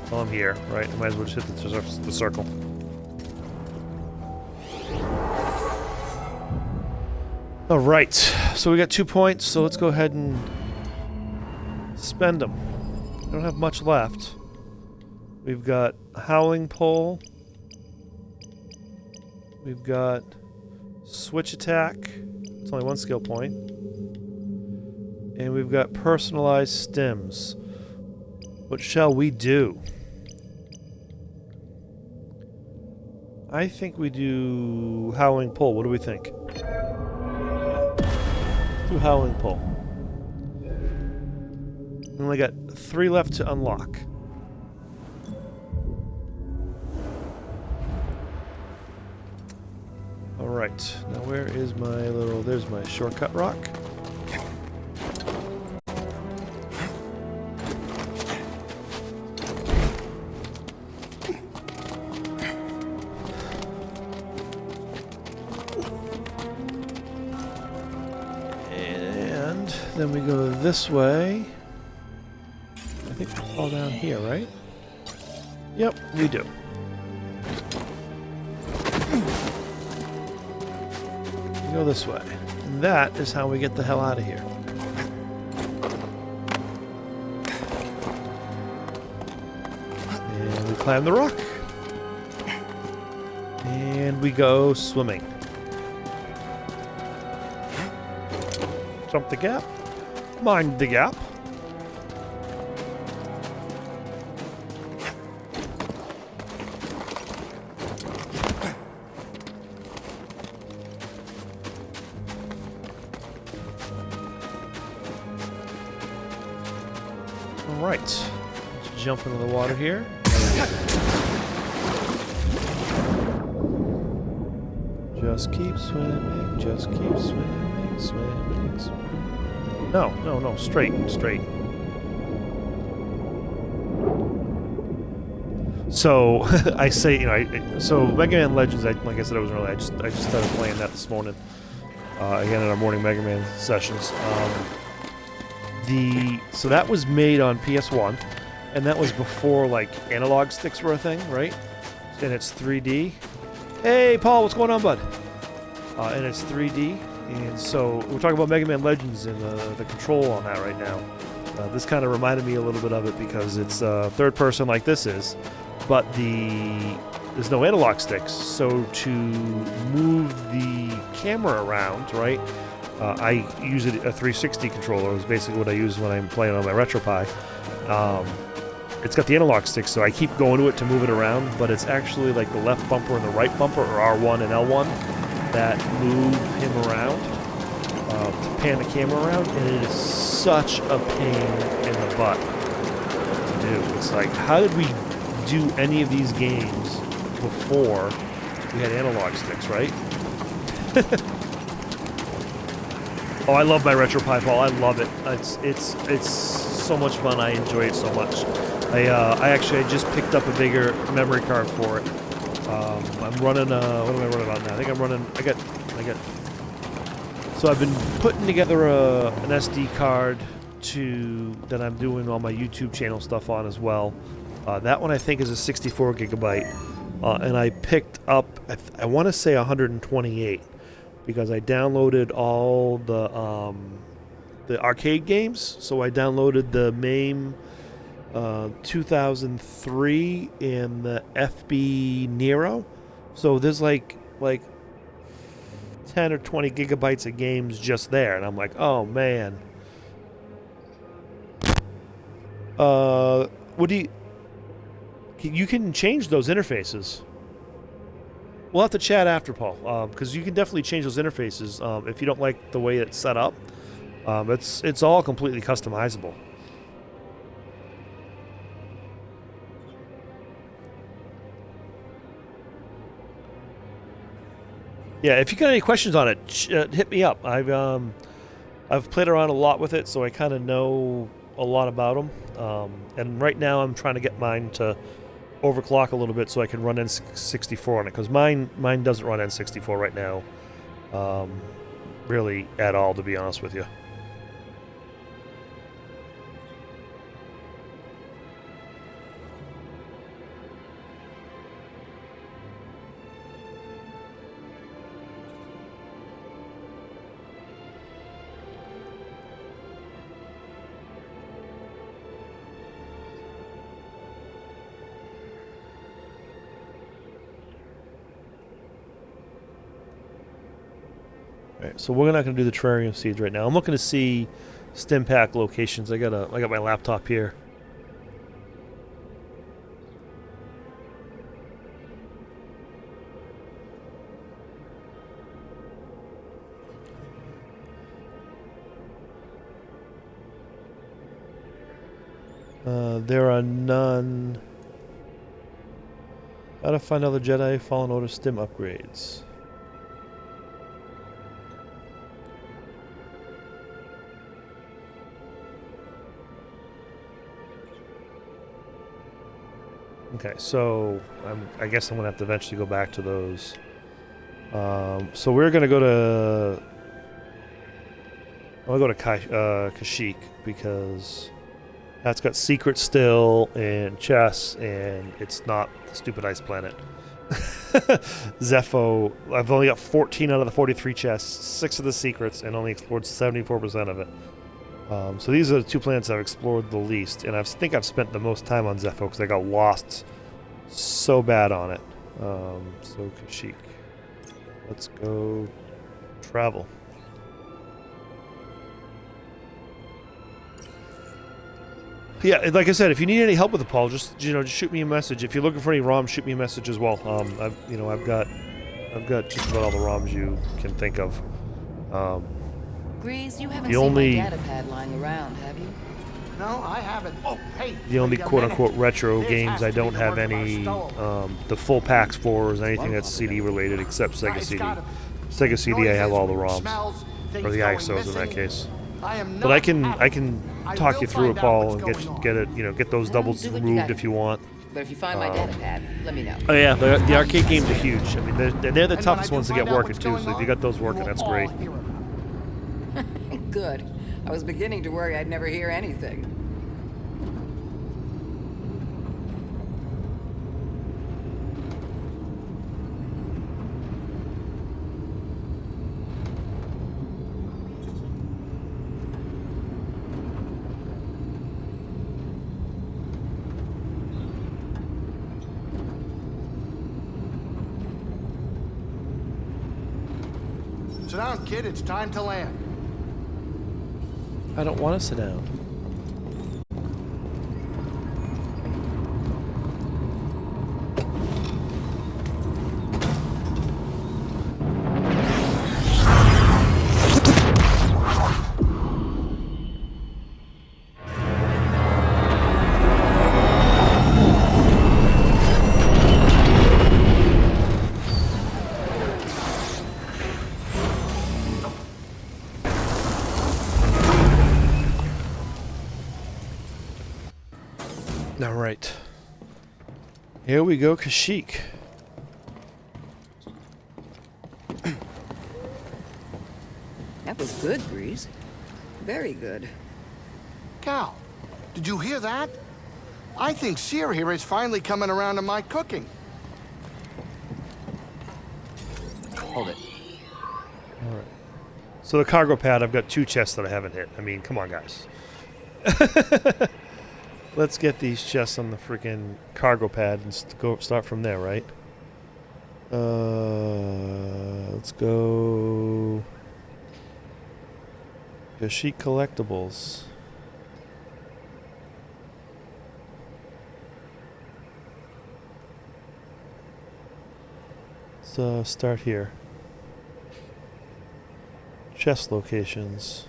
Well, I'm here, right? I might as well just hit the circle. All right, so we got 2 points, so let's go ahead and spend them. We don't have much left. We've got Howling Pole. We've got Switch Attack. It's only 1 skill point. And we've got Personalized Stims. What shall we do? I think we do Howling Pole. What do we think? Howling Pole. We only got 3 left to unlock. Alright, now where is my little... There's my shortcut rock. And then we go this way. I think we fall down here, right? Yep, we do. Go this way. And that is how we get the hell out of here. And we climb the rock. And we go swimming. Jump the gap. Mind the gap. Alright, let's jump into the water here. Just keep swimming, just keep swimming, swimming, swimming. No, straight. So, I say, you know, so Mega Man Legends, like I said, I wasn't really, I just started playing that this morning. Again, in our morning Mega Man sessions. So that was made on PS1, and that was before like analog sticks were a thing, right? And it's 3D. Hey, Paul, what's going on, bud? And it's 3D, and so we're talking about Mega Man Legends and the control on that right now. This kind of reminded me a little bit of it because it's third person like this is, but there's no analog sticks, so to move the camera around, right? I use a 360 controller. Is basically what I use when I'm playing on my RetroPie. It's got the analog stick, so I keep going to it to move it around, but it's actually like the left bumper and the right bumper, or R1 and L1, that move him around to pan the camera around, and it is such a pain in the butt to do. It's like, how did we do any of these games before we had analog sticks, right? Oh, I love my RetroPie, Paul. I love it. It's so much fun. I enjoy it so much. I just picked up a bigger memory card for it. I'm running. What am I running on now? I think I'm running. I got. So I've been putting together an SD card that I'm doing all my YouTube channel stuff on as well. That one I think is a 64 gigabyte, and I picked up. I want to say 128. Because I downloaded all the arcade games. So I downloaded the MAME 2003 and the FB Nero. So there's like 10 or 20 gigabytes of games just there, and I'm like, oh man. You can change those interfaces. We'll have to chat after, Paul, because you can definitely change those interfaces if you don't like the way it's set up. It's all completely customizable. Yeah, if you got any questions on it, hit me up. I've played around a lot with it, so I kind of know a lot about them. And right now, I'm trying to get mine to overclock a little bit so I can run N64 on it, because mine doesn't run N64 right now, really at all, to be honest with you. Alright, so we're not going to do the terrarium seeds right now. I'm looking to see stim pack locations. I got my laptop here. There are none. How to find other Jedi Fallen Order stim upgrades. Okay, so I guess I'm gonna have to eventually go back to those. So we're gonna go to. I'll go to Kashyyyk because that's got secrets still and chests, and it's not the stupid ice planet. Zepho, I've only got 14 out of the 43 chests, 6 of the secrets, and only explored 74% of it. So these are the 2 planets I've explored the least, and I think I've spent the most time on Zepho because I got lost so bad on it. So Kashyyyk. Let's go travel. Yeah, like I said, if you need any help with it, Paul, just shoot me a message. If you're looking for any ROMs, shoot me a message as well. I've got just about all the ROMs you can think of. Grease, you haven't The seen only- my data pad lying around, have you? No, I haven't. Oh, hey. The only wait a quote-unquote minute. retro This games has I to be don't the have work of our any stove. the full packs for is anything that's CD related except Sega CD. Sega CD, I have all the ROMs or the ISOs in that case. But I can talk you through it, Paul, and get it get those doubles do what you removed gotta if you want. But if you find my data pad, let me know. Oh yeah, the arcade games are huge. I mean, they're the toughest ones to get working too. So if you got those working, that's great. Good. I was beginning to worry I'd never hear anything. Sit down, kid. It's time to land. I don't want to sit down. All right. Here we go, Kashyyyk. That was good, Grease. Very good. Cal, did you hear that? I think Sear here is finally coming around to my cooking. Hold it. All right. So the cargo pad, I've got 2 chests that I haven't hit. I mean, come on, guys. Let's get these chests on the freaking cargo pad and start from there, right? Let's go. Kashyyyk collectibles. Let's start here. Chest locations.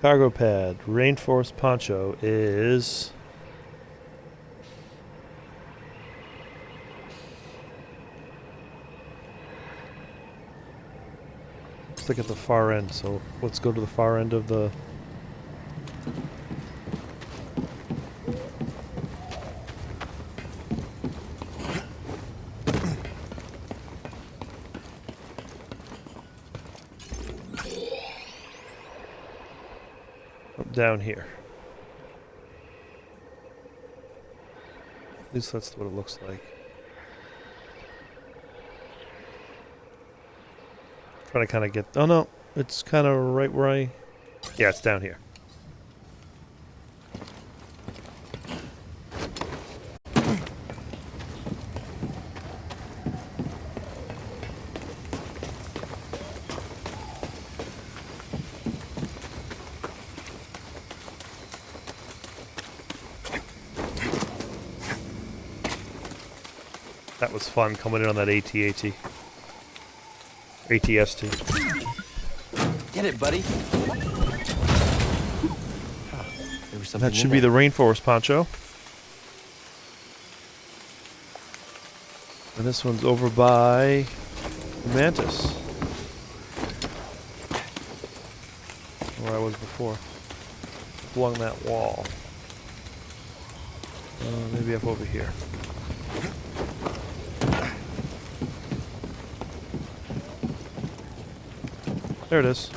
Cargo pad, rainforest poncho is let's look at the far end, so let's go to the far end of the down here. At least that's what it looks like. Trying to kind of get... Oh no, it's kind of right where I... Yeah, it's down here. That was fun coming in on that AT-AT. ATST. Get it, buddy. There was something That should be the rainforest poncho. And this one's over by the Mantis. Where I was before. Along that wall. Maybe up over here. There it is.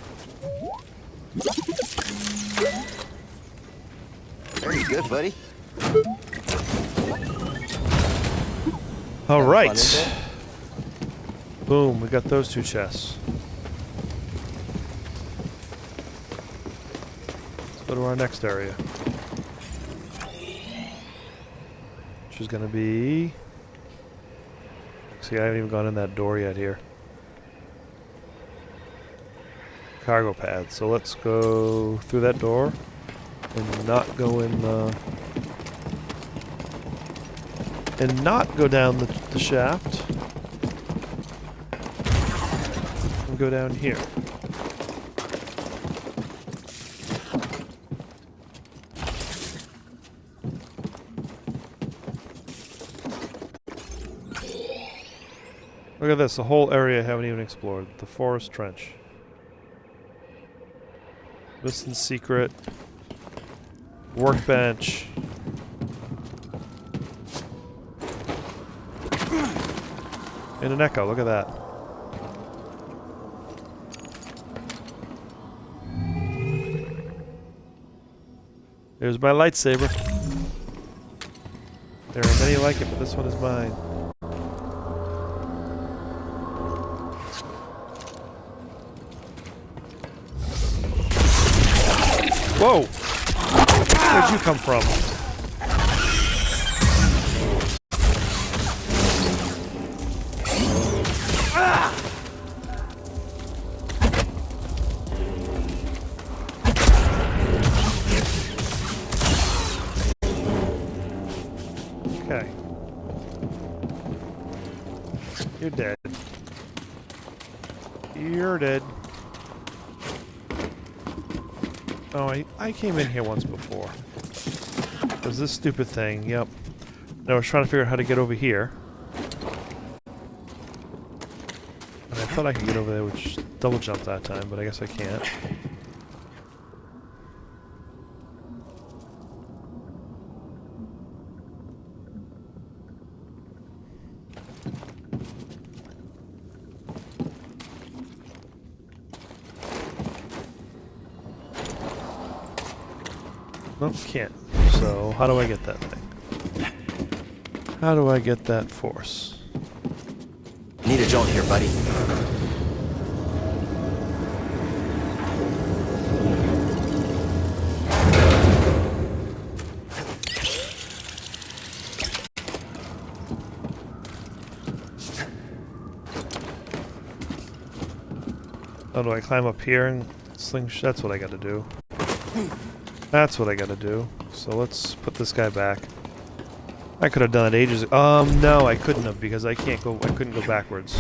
Very good, buddy. All right. Fun, isn't it? Boom, we got those 2 chests. Let's go to our next area. Which is going to be... See, I haven't even gone in that door yet here. Cargo pad. So let's go through that door and not go in the... And not go down the shaft. And go down here. Look at this, the whole area I haven't even explored. The forest trench. Mission secret. Workbench. And an echo, look at that. There's my lightsaber. There are many like it, but this one is mine. Whoa! Where'd you come from? Okay. You're dead. You're dead. Oh, I came in here once before. There's this stupid thing, yep. And I was trying to figure out how to get over here. And I thought I could get over there, which double jump that time, but I guess I can't. Nope, can't. So, how do I get that thing? How do I get that force? Need a jolt here, buddy. Oh, do I climb up here and slingshot? That's what I gotta do. That's what I gotta do. So let's put this guy back. I could have done it ages ago. No, I couldn't have because I couldn't go backwards.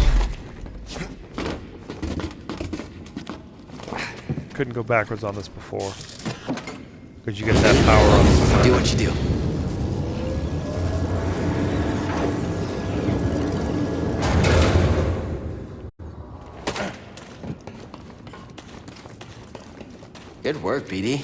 Couldn't go backwards on this before. Because you get that power up. Do what you do. Good work, BD.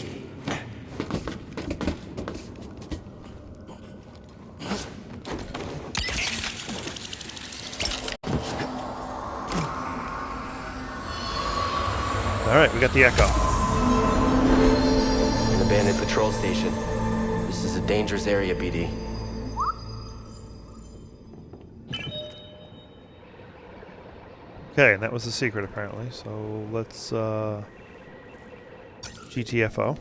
Alright, we got the echo. An abandoned patrol station. This is a dangerous area, BD. Okay, and that was the secret apparently. So let's GTFO.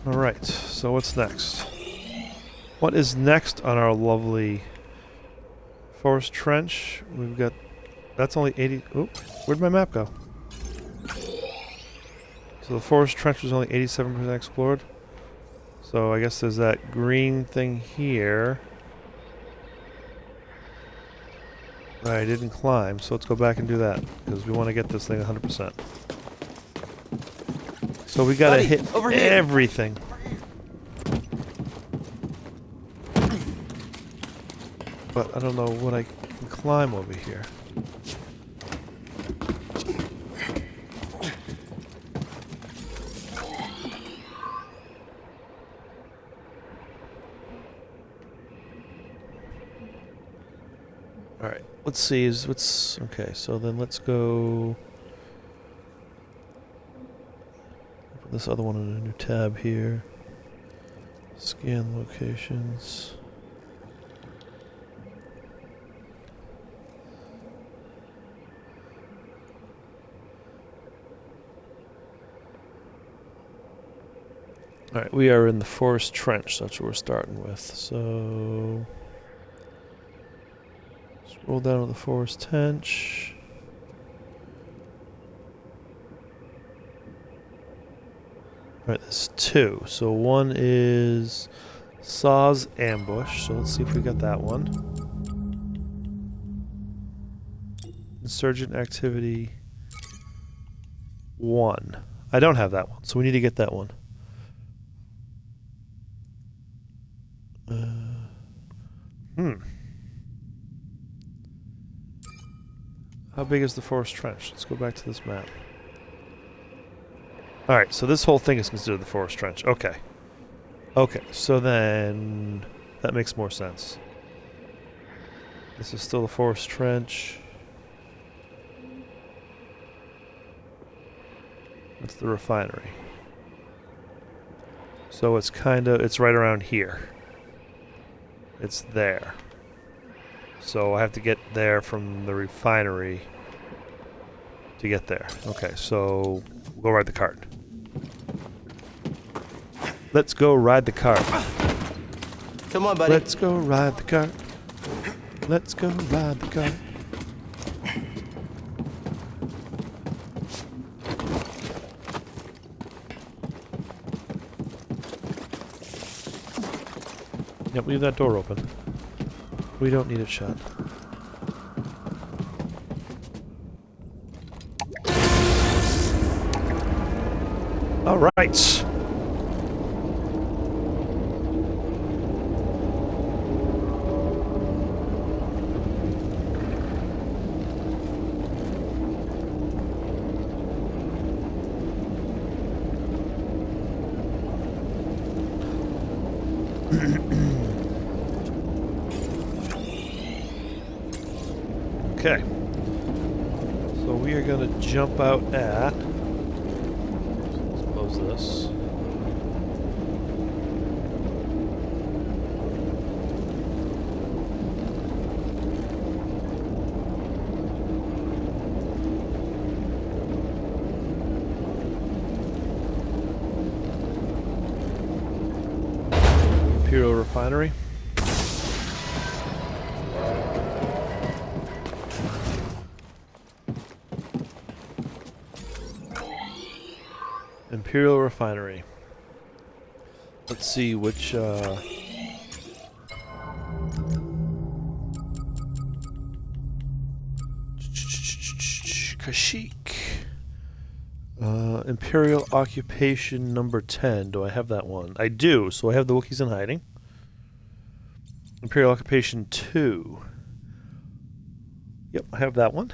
Alright, so what's next? What is next on our lovely forest trench? We've got... That's only 80... Oop, where'd my map go? So the forest trench was only 87% explored. So I guess there's that green thing here that I didn't climb. So let's go back and do that because we want to get this thing 100%. So we gotta hit over here. everything. but I don't know what I can climb over here. Alright, let's see, okay, so then let's go... Put this other one in a new tab here. Scan locations. Alright, we are in the forest trench, that's what we're starting with, so... Scroll down to the forest trench. Alright, there's two. So one is Saw's Ambush, so let's see if we got that one. Insurgent Activity 1. I don't have that one, so we need to get that one. How big is the forest trench? Let's go back to this map. Alright, so this whole thing is considered the forest trench. Okay. Okay, so then... that makes more sense. This is still the forest trench. That's the refinery. So it's it's right around here. It's there. So I have to get there from the refinery to get there. Okay, so we'll go ride the cart. Let's go ride the cart. Come on, buddy. Let's go ride the cart. Let's go ride the cart. Yep, leave that door open. We don't need it shut. All right. Okay, so we are going to jump out at, let's close this. Imperial Refinery. Imperial Refinery. Let's see which, Kashyyyk. Imperial Occupation number 10. Do I have that one? I do, so I have the Wookiees in hiding. Imperial Occupation 2. Yep, I have that one.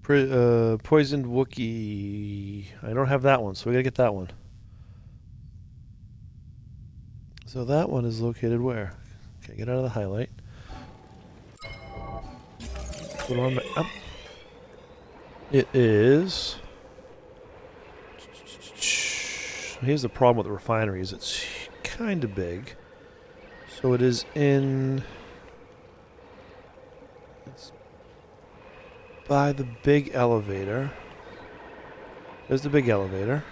Poisoned Wookiee. I don't have that one, so we gotta get that one. So that one is located where? Okay, get out of the highlight. Put it on my up. It is. Here's the problem with the refinery: is it's kind of big. So it is in. It's by the big elevator. There's the big elevator.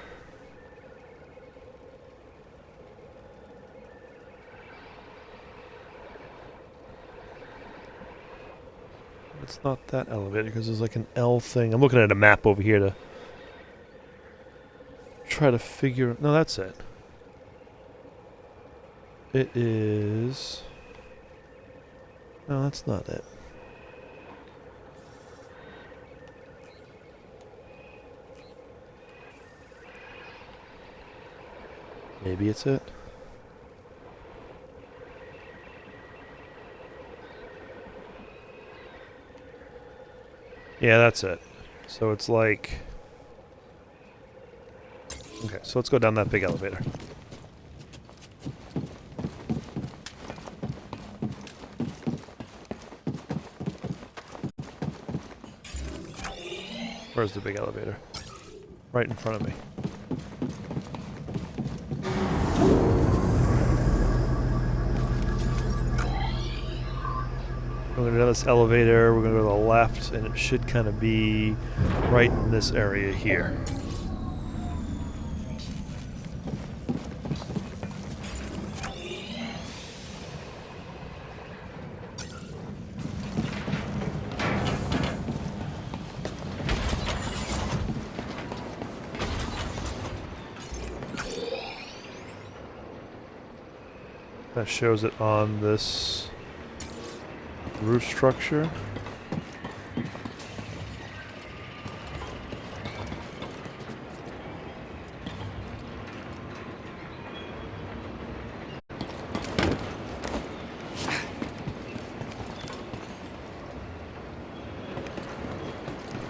It's not that elevator because there's like an L thing. I'm looking at a map over here to try to figure. No, that's it. It is. No, that's not it. Maybe it's it. Yeah, that's it. So it's like... Okay, so let's go down that big elevator. Where's the big elevator? Right in front of me. We're going to go down this elevator, we're going to go to the left, and it should kind of be right in this area here. That shows it on this roof structure.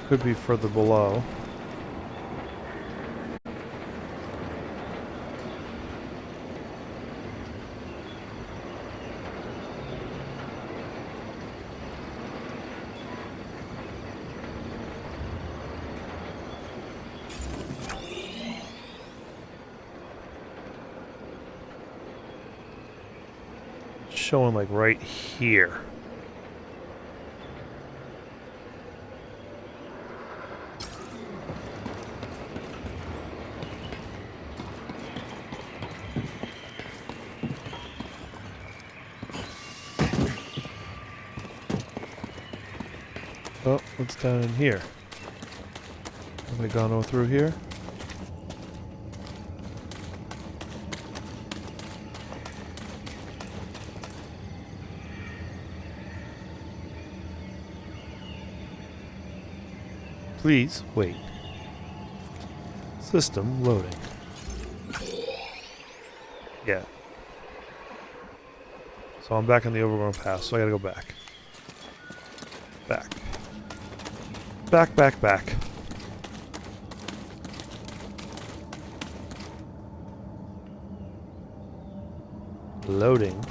Could be further below. Showing like right here. Oh, what's down in here? Have we gone through here? Please wait. System loading. Yeah. So I'm back in the overgrown path, so I gotta go back. Back. Back, back, back. Loading.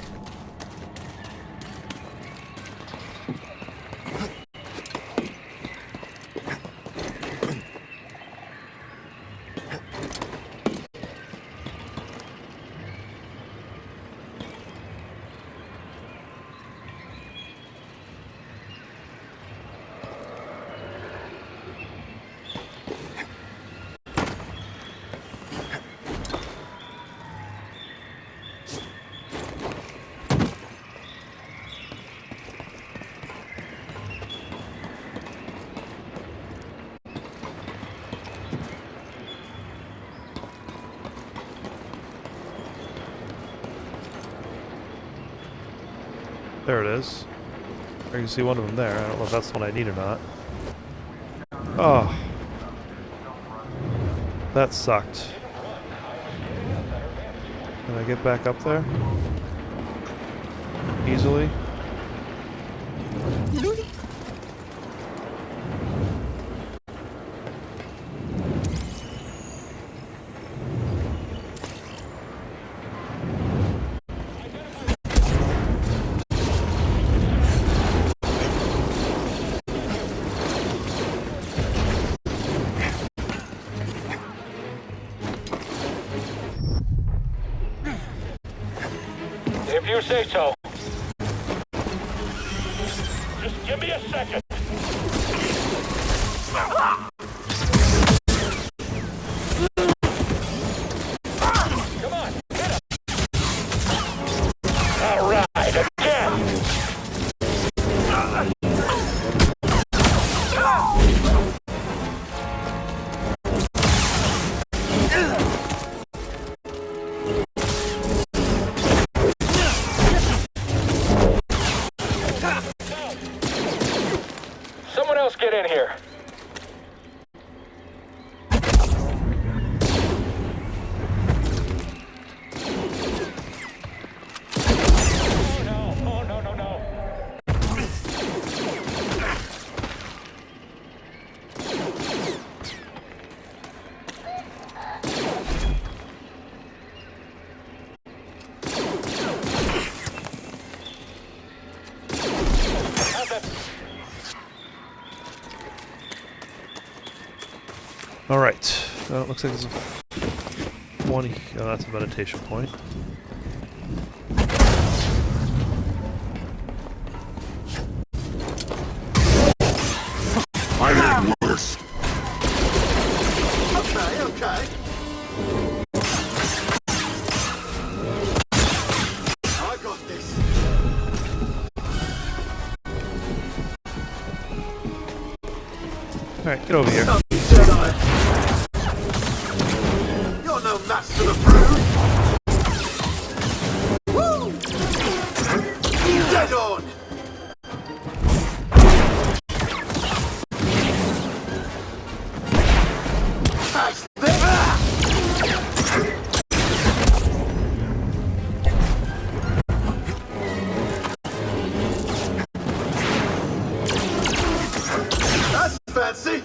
There it is. I can see one of them there. I don't know if that's the one I need or not. Oh. That sucked. Can I get back up there? Easily? If you say so. Just give me a second. Come on, hit him. All right, again. Alright. Looks like there's a 20. Oh, that's a meditation point. I need worse. Okay, okay. I got this. Alright, get over here. Jedi. You're no match to the brood. Woo! Dead on. That's fancy.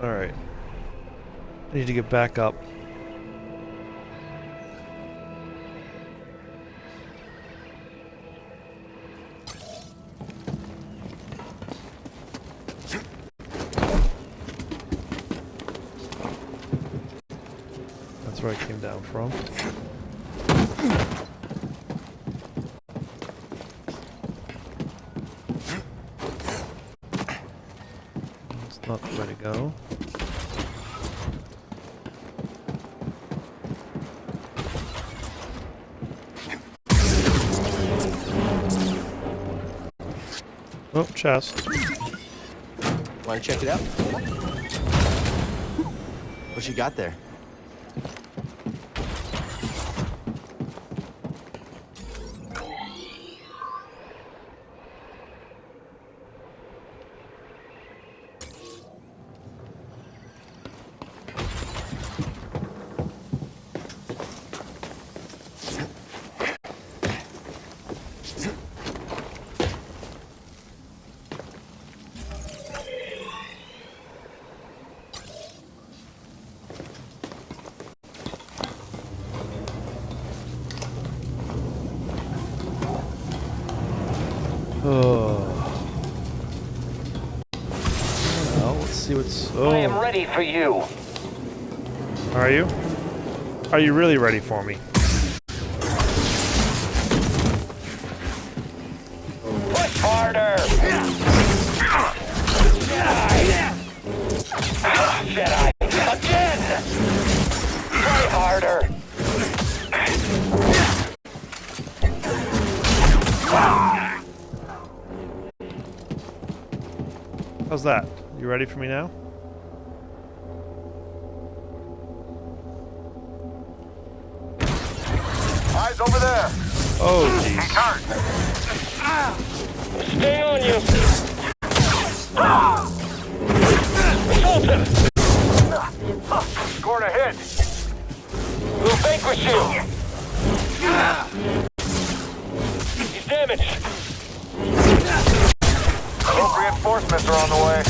Alright. I need to get back up. That's where I came down from. That's not the way to go. Oh, chest. Want to check it out? What you got there? Oh. Well, let's see what's... Oh. I am ready for you. Are you? Are you really ready for me? Push harder. Jedi. Jedi. Again. Try harder. How's that? You ready for me now? Eyes over there. Oh, jeez. Stay on you. Assault him. Scored a hit. We'll vanquish you. He's damaged. Hope reinforcements are on the way.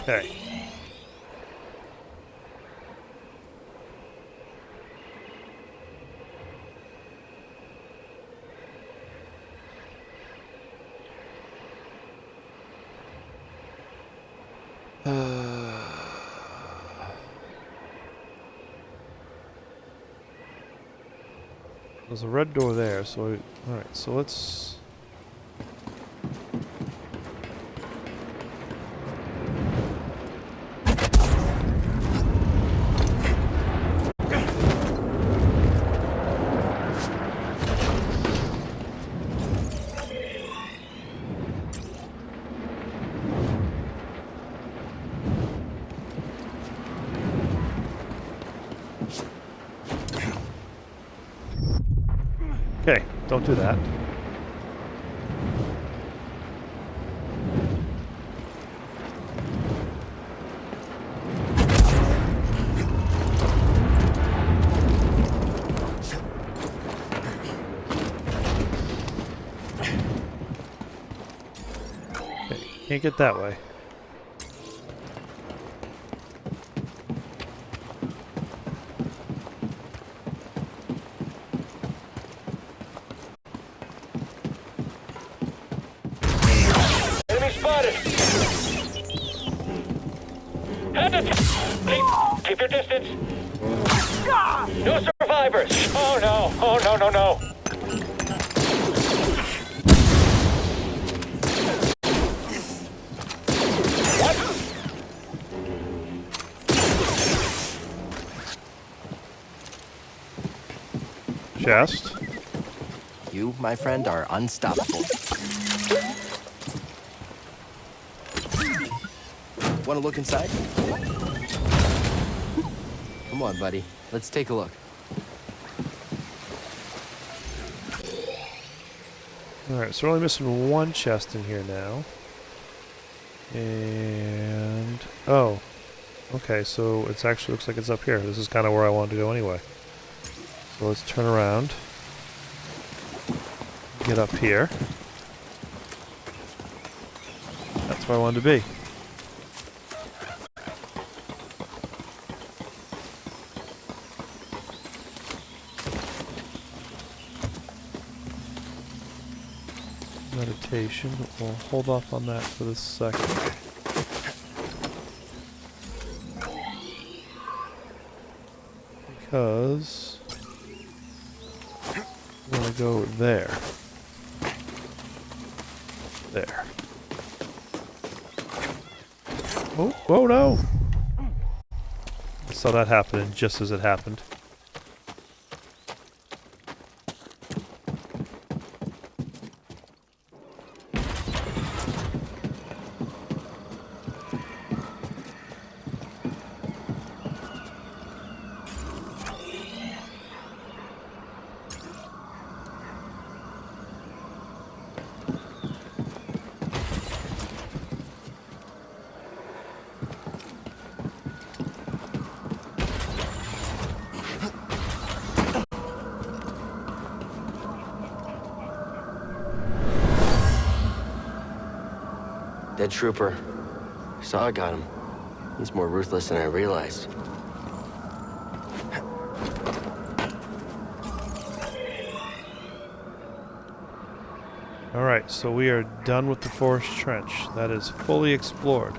Okay. There's a red door there, so alright, so let's... Okay, don't do that. Okay, can't get that way. spotted. Keep your distance. No survivors. Oh no. Oh no, no, no. Chest. You, my friend, are unstoppable. Want to look inside? Come on, buddy. Let's take a look. Alright, so we're only missing one chest in here now. And... oh. Okay, so it actually looks like it's up here. This is kind of where I wanted to go anyway. So let's turn around. Get up here. That's where I wanted to be. Meditation. We'll hold off on that for this second. Because I'm gonna go there. There. Oh, oh no! I saw that happening just as it happened. Dead trooper. Saw I got him. He's more ruthless than I realized. Alright, so we are done with the forest trench. That is fully explored.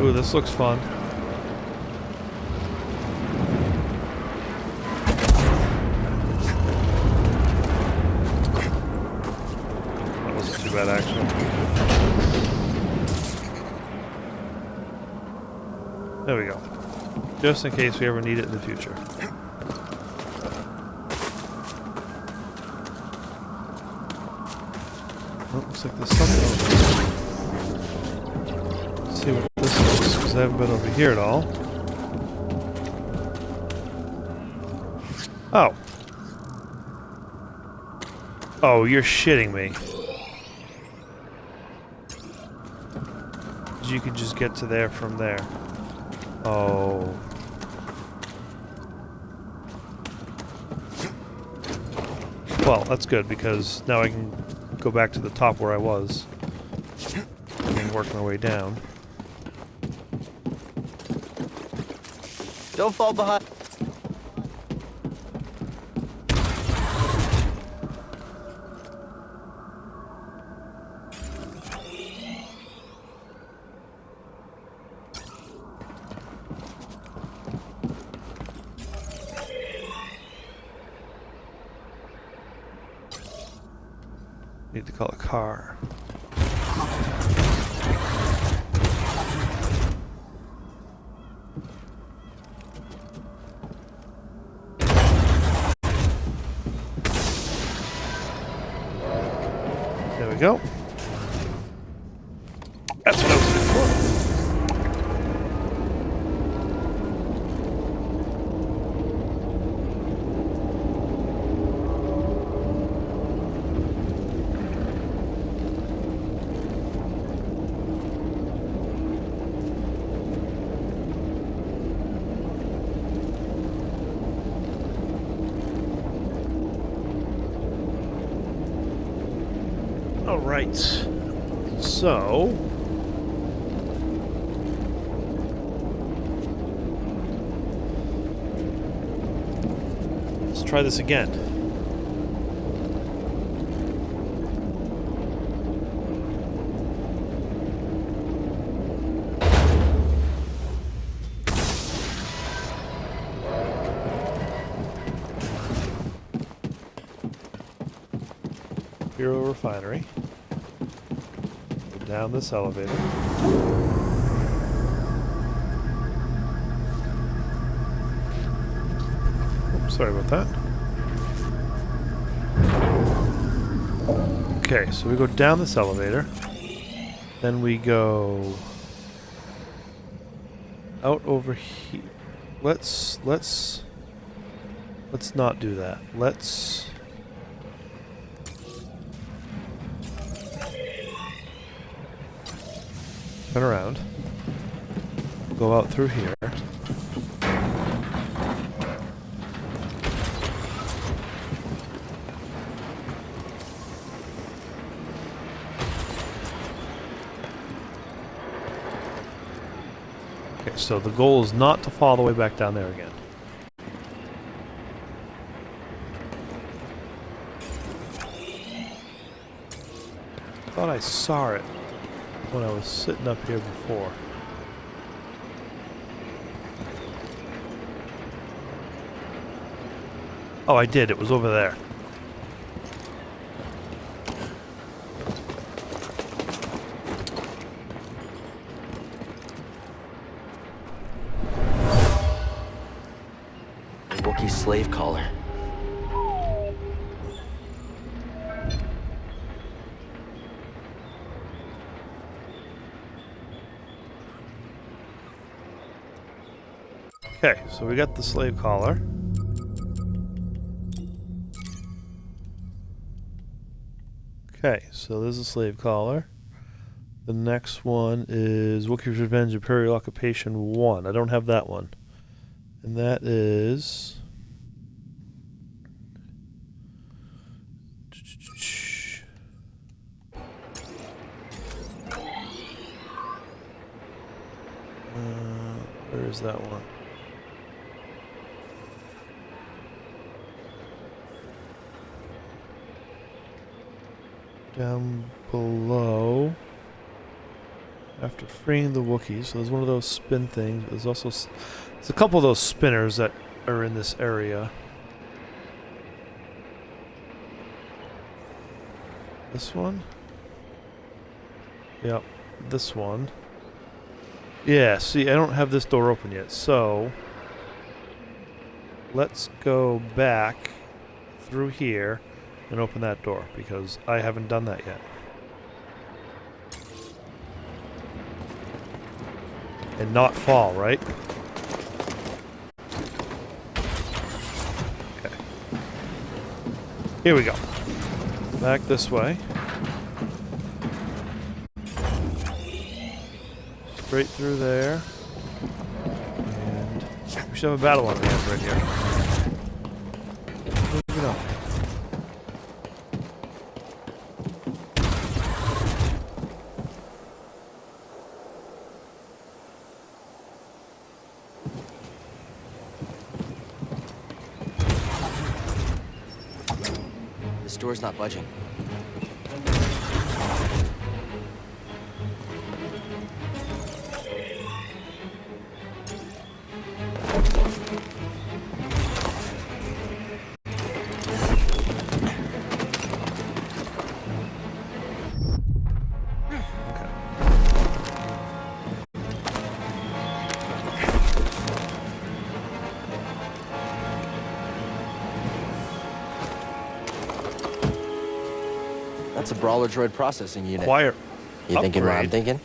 Ooh, this looks fun. That wasn't too bad, actually. There we go. Just in case we ever need it in the future. Oh, looks like there's something over here. Let's see what this is, because I haven't been over here at all. Oh. Oh, you're shitting me. You can just get to there from there. Oh. Well, that's good, because now I can go back to the top where I was and work my way down. Don't fall behind. Need to call a car. There we go. That's what I was looking for. All right. So... let's try this again. Hero Refinery. Go down this elevator. Oops, sorry about that. Okay, so we go down this elevator. Then we go out over here. Let's not do that. Let's turn around. Go out through here. Okay, so the goal is not to fall all the way back down there again. I thought I saw it when I was sitting up here before. Oh, I did. It was over there. A Wookiee slave collar. Okay, so we got the slave collar. Okay, so there's a slave collar. The next one is Wookiee's Revenge Imperial Occupation 1. I don't have that one. And that is... where is that one? Down below, after freeing the Wookiees, so there's one of those spin things. There's also there's a couple of those spinners that are in this area. This one? Yep, this one. Yeah, see, I don't have this door open yet, so let's go back through here and open that door, because I haven't done that yet. And not fall, right? Okay. Here we go. Back this way. Straight through there. And we should have a battle on the hands right here. Moving on. This door's not budging. That's a brawler droid processing unit. Quiet. You thinking what I'm Upgrade. thinking?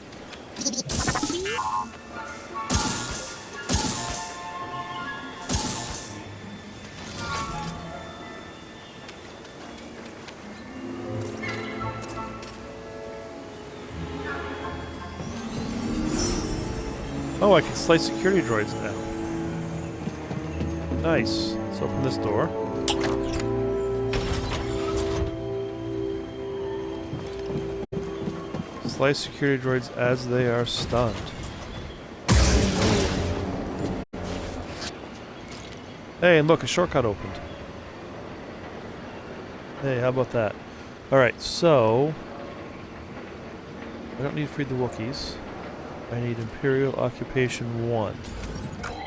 Oh, I can slice security droids now. Nice. Let's open this door. Fly security droids as they are stunned. Hey, and look, a shortcut opened. Hey, how about that? Alright, so... I don't need to free the Wookiees. I need Imperial Occupation 1.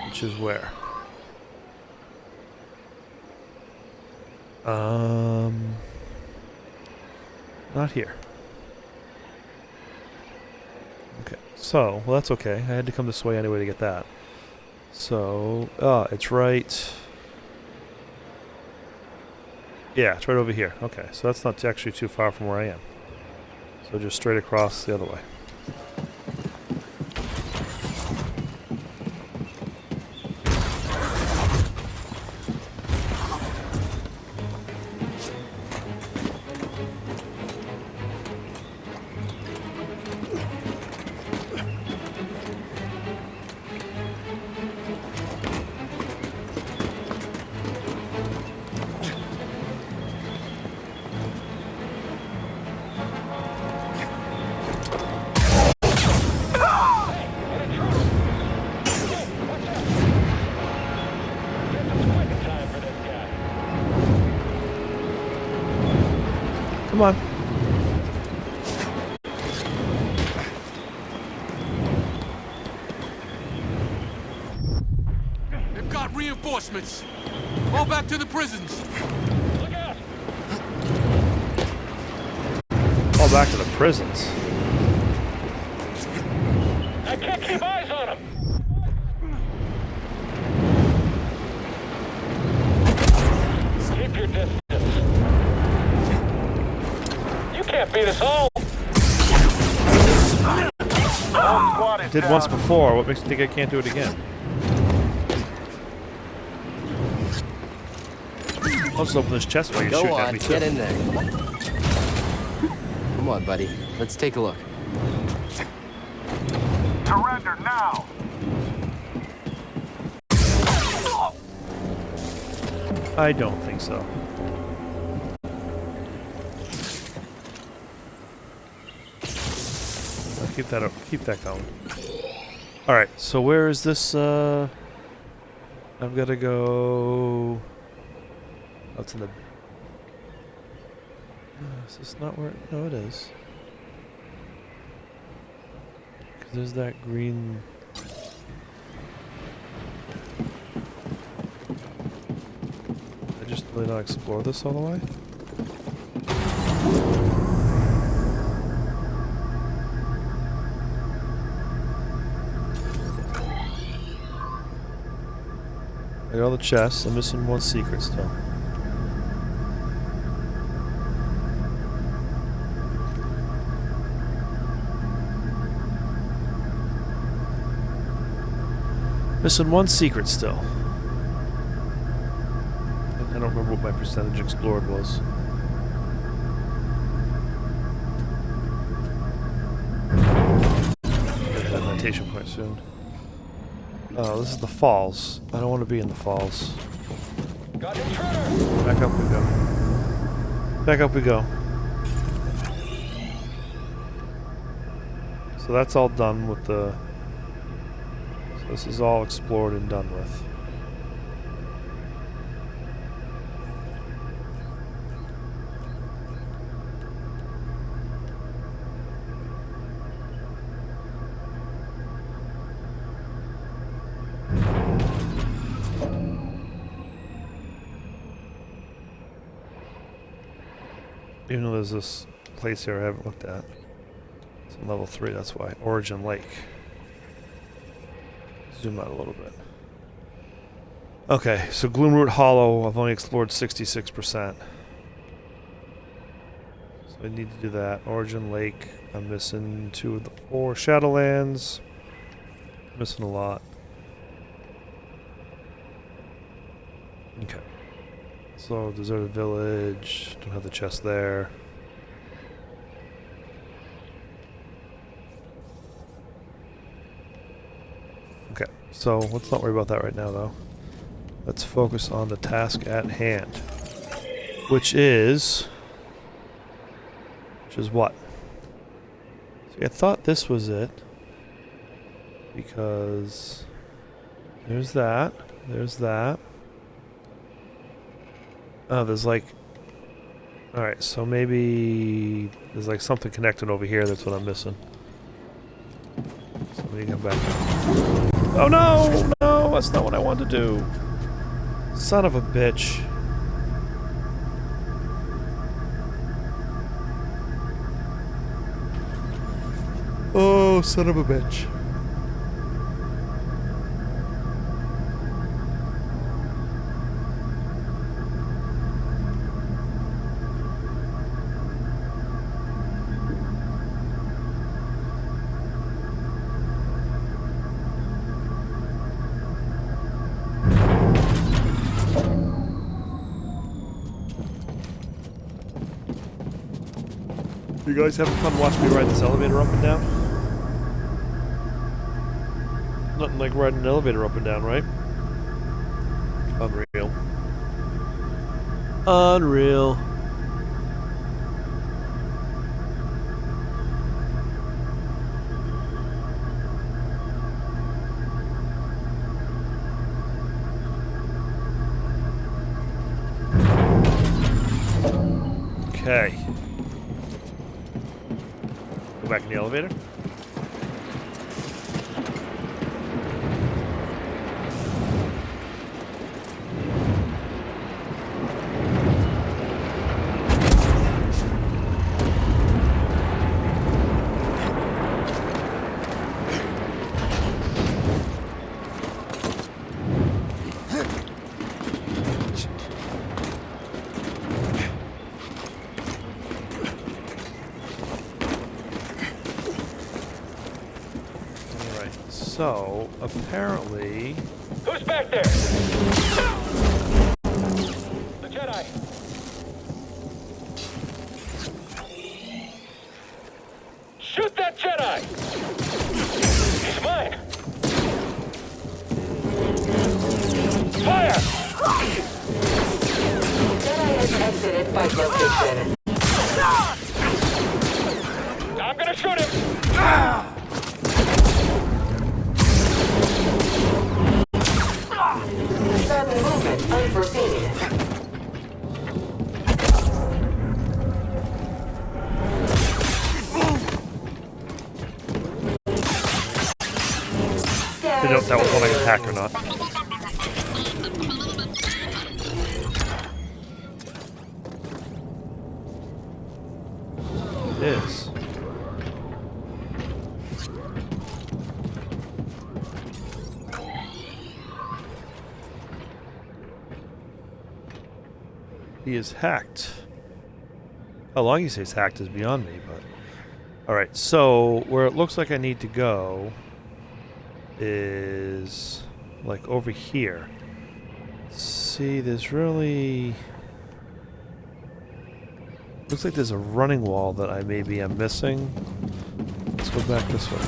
Which is where? Not here. Okay, so, well that's okay. I had to come this way anyway to get that. So, it's right... Yeah, it's right over here. Okay, so that's not actually too far from where I am. So just straight across the other way. Come on. They've got reinforcements. All back to the prisons. Look out! All back to the prisons. I can't keep eyes on him! Keep your distance. You can't beat us all! I did once before. What makes you think I can't do it again? I'll just open this chest while you're Go shooting at on, me too. get in there. Come on, buddy. Let's take a look. Surrender now! I don't think so. I'll keep that up. Keep that going. All right. So where is this? I've got to go. That's in the. Is this not where? No, it is. 'Cause there's that green. I just really not explore this all the way. I got all the chests. I'm missing one secret still. Missing one secret still. I don't remember what my percentage explored was. Get that meditation point soon. Oh, this is the falls. I don't want to be in the falls. Got an intruder! Back up we go. Back up we go. So that's all done with the... So this is all explored and done with. Even though there's this place here I haven't looked at. It's in level 3, that's why. Origin Lake. Zoom out a little bit. Okay, so Gloomroot Hollow, I've only explored 66%. So I need to do that. Origin Lake, I'm missing 2 of the 4. Shadowlands, missing a lot. Okay. So, Deserted Village, don't have the chest there. Okay, so let's not worry about that right now though. Let's focus on the task at hand. Which is what? See, I thought this was it. Because there's that. There's that. Oh, there's like... Alright, so maybe there's like something connected over here. That's what I'm missing. So let me come back. Oh no! No, that's not what I wanted to do. Son of a bitch. Oh, son of a bitch. You guys having fun watching me ride this elevator up and down? Nothing like riding an elevator up and down, right? Unreal. Unreal. Okay. Go back in the elevator. So, apparently... Who's back there? The Jedi. Shoot that Jedi! He's mine! Fire! Jedi has exited fight location. I'm gonna shoot him! Sudden movement unforeseen. I don't know if that was one I could hack or not. It is. He is hacked. How long he says hacked is beyond me, but... Alright, so where it looks like I need to go is like over here. See, there's really... Looks like there's a running wall that I maybe am missing. Let's go back this way.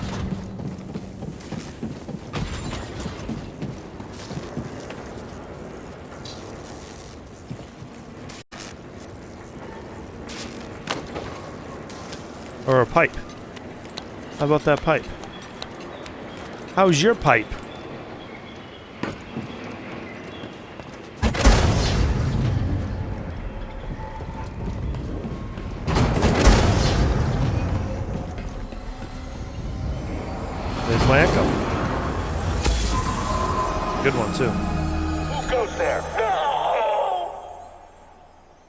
Or a pipe. How about that pipe? How's your pipe? There's my echo. Good one, too. Who goes there? No!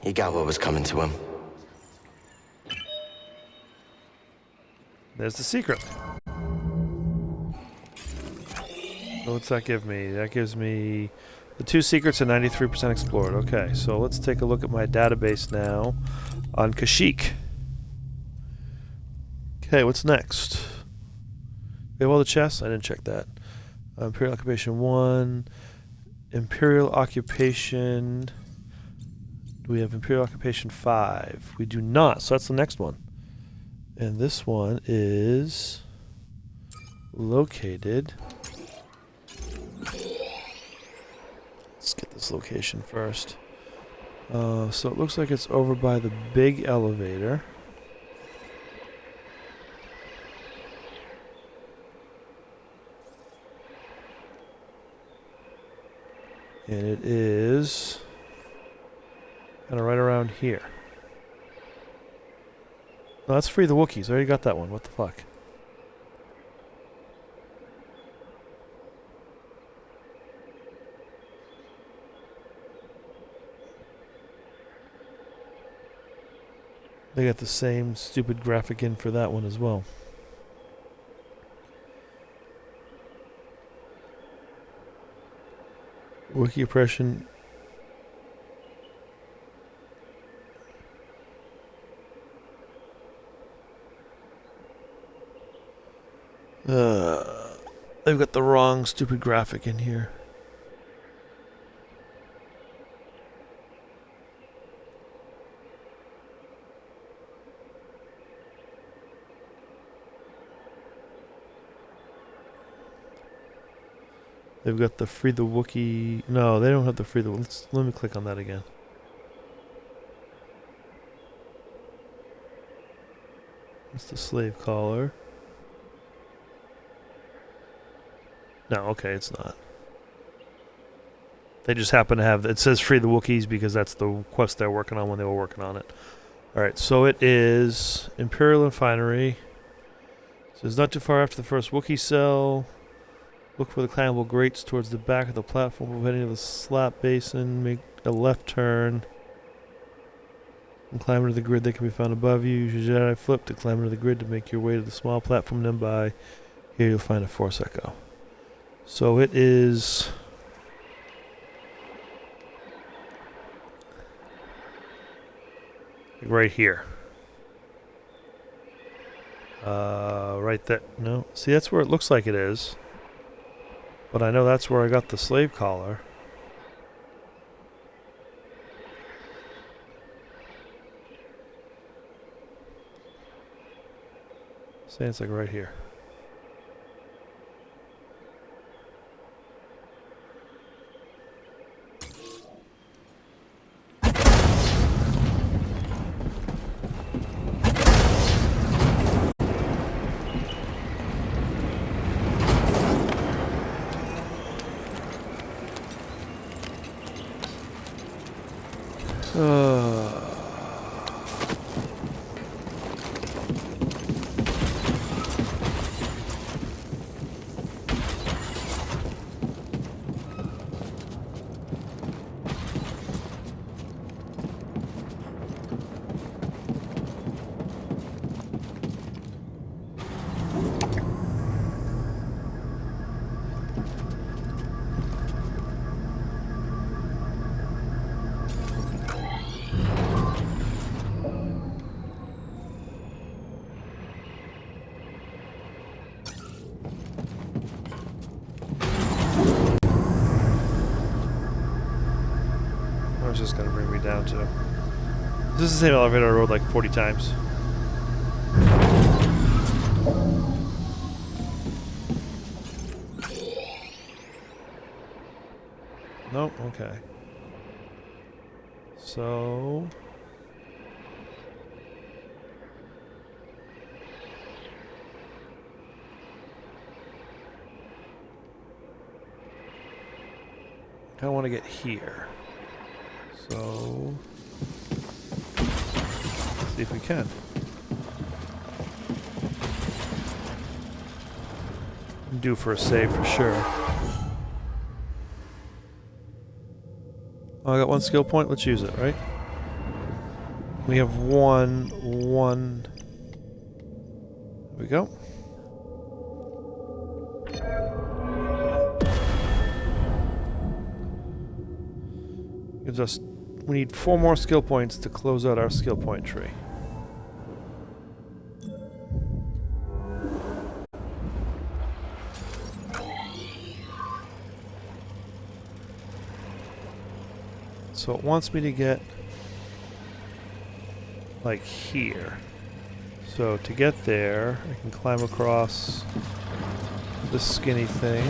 He got what was coming to him. There's the secret. So what's that give me? That gives me the 2 secrets and 93% explored. Okay, so let's take a look at my database now on Kashyyyk. Okay, what's next? We have all the chests? I didn't check that. Imperial Occupation 1. Imperial Occupation... Do we have Imperial Occupation 5? We do not, so that's the next one. And this one is located... Let's get this location first. So it looks like it's over by the big elevator. And it is kind of right around here. No, that's Free the Wookiees. I already got that one. What the fuck? They got the same stupid graphic in for that one as well. Wookiee oppression. They've got the wrong stupid graphic in here. They've got the Free the Wookiee. No, they don't have the Free the. Let me click on that again. It's the slave collar. No, okay, it's not. They just happen to have. It says Free the Wookiees because that's the quest they're working on when they were working on it. Alright, so it is Imperial Refinery. So it's not too far after the first Wookiee cell. Look for the climbable grates towards the back of the platform before heading to the slap basin. Make a left turn. And climb into the grid that can be found above you. Use your Jedi flip to climb into the grid to make your way to the small platform nearby. Here you'll find a Force Echo. So it is... right here. Right there. No. See, that's where it looks like it is. But I know that's where I got the slave collar. See, it's like right here. Where's this gonna bring me down to? This is the same elevator I rode like 40 times. Nope, okay. So... I kinda wanna get here. So... see if we can. Due for a save for sure. Oh, I got one skill point. Let's use it, right? We have one. There we go. Gives us... we need 4 more skill points to close out our skill point tree. So it wants me to get like here. So to get there, I can climb across this skinny thing.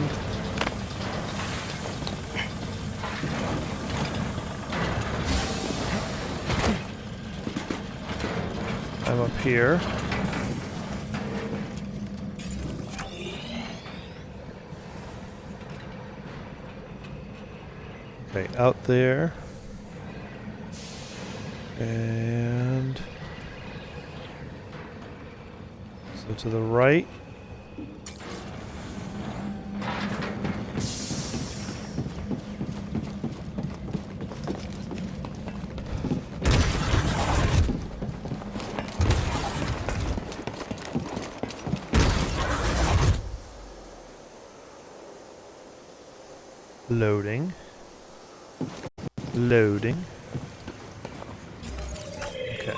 I'm up here. Okay, out there. And so to the right. Loading. Loading. Okay.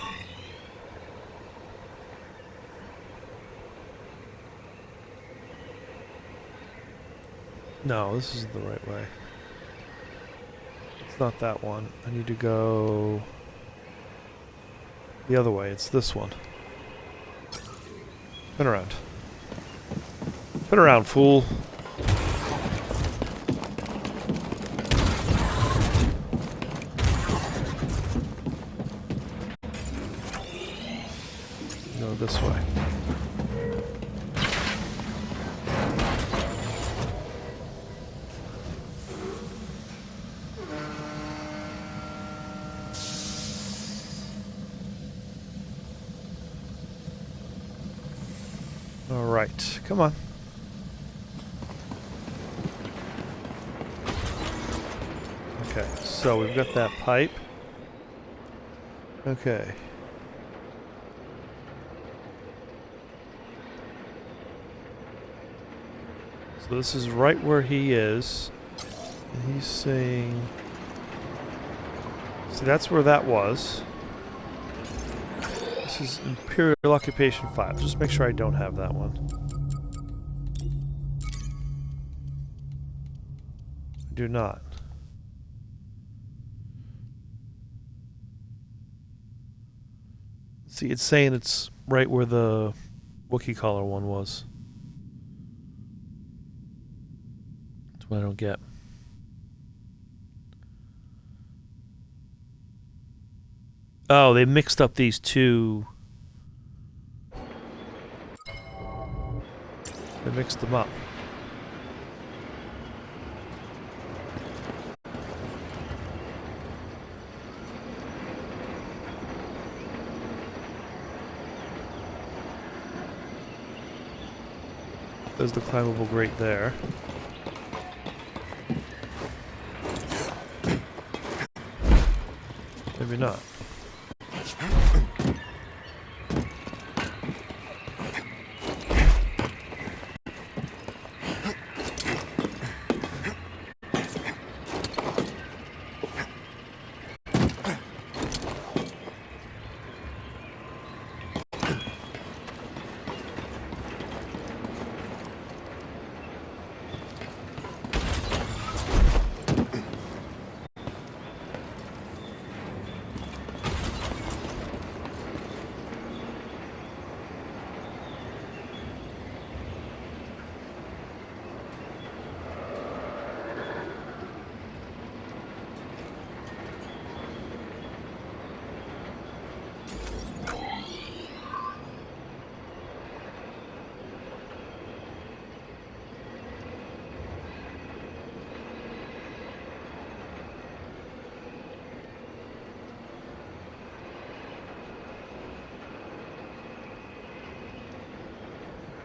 No, this isn't the right way. It's not that one. I need to go the other way. It's this one. Turn around. Turn around, fool. Go this way. All right, come on. Okay, so we've got that pipe. Okay. So this is right where he is. And he's saying... See, that's where that was. This is Imperial Occupation 5. Just make sure I don't have that one. I do not. See, it's saying it's right where the Wookiee collar one was. That's what I don't get. Oh, they mixed up these two. They mixed them up. There's the climbable grate there. Maybe not.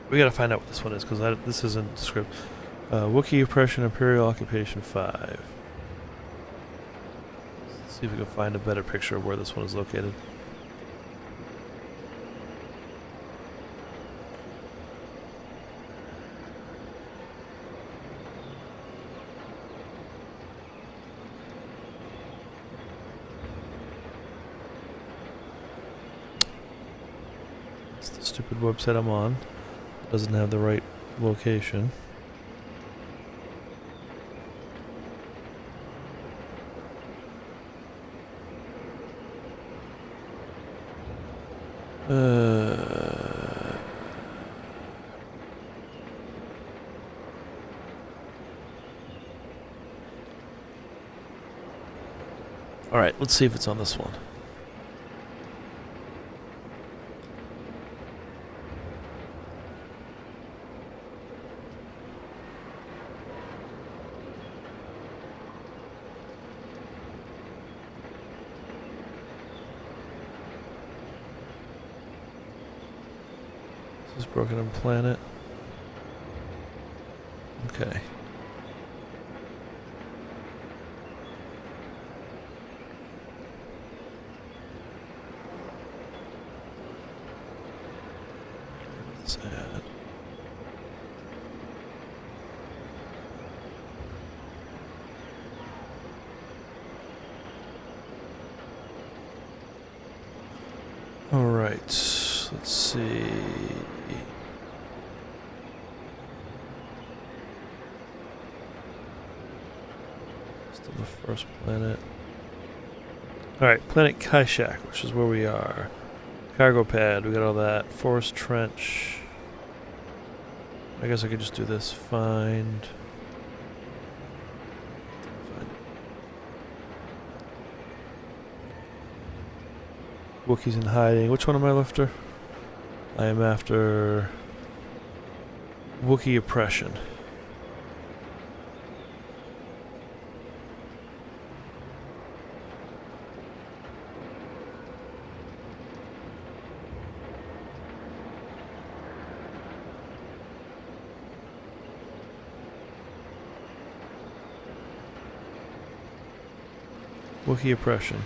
We gotta find out what this one is, because this isn't script. Wookiee Oppression, Imperial Occupation 5. Let's see if we can find a better picture of where this one is located. It's the stupid website I'm on. Doesn't have the right location. All right, let's see if it's on this one. This is broken up planet. Okay. Sad. All right, let's see. Still the first planet. All right, planet Kashyyyk, which is where we are. Cargo pad, we got all that. Forest trench. I guess I could just do this. Find. Wookiees in hiding. Which one am I after? I am after Wookiee oppression. Wookiee oppression.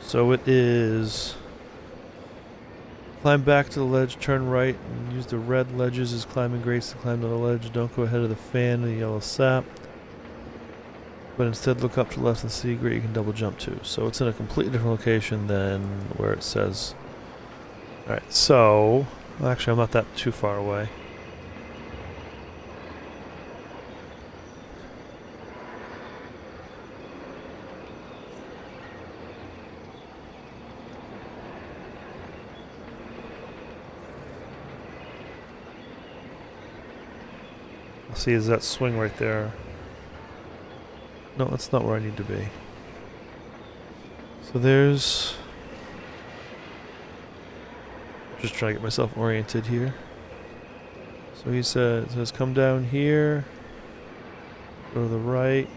So it is climb back to the ledge, turn right, and use the red ledges as climbing grates to climb to the ledge. Don't go ahead of the fan and the yellow sap, but instead look up to the left and see a grate you can double jump to. So it's in a completely different location than where it says. Alright, so actually I'm not that too far away. See, is that swing right there? No, that's not where I need to be. So there's... just trying to get myself oriented here. So he says come down here, go to the right.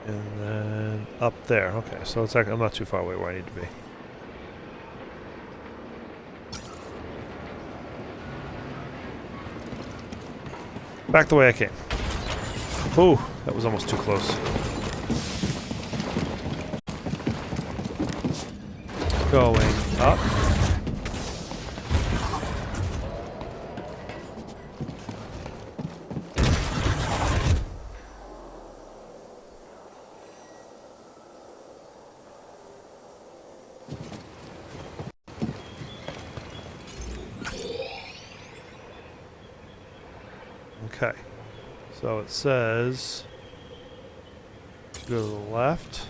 And then up there. Okay, so it's like I'm not too far away where I need to be. Back the way I came. Oh, that was almost too close. Going up. Okay, so it says go to the left.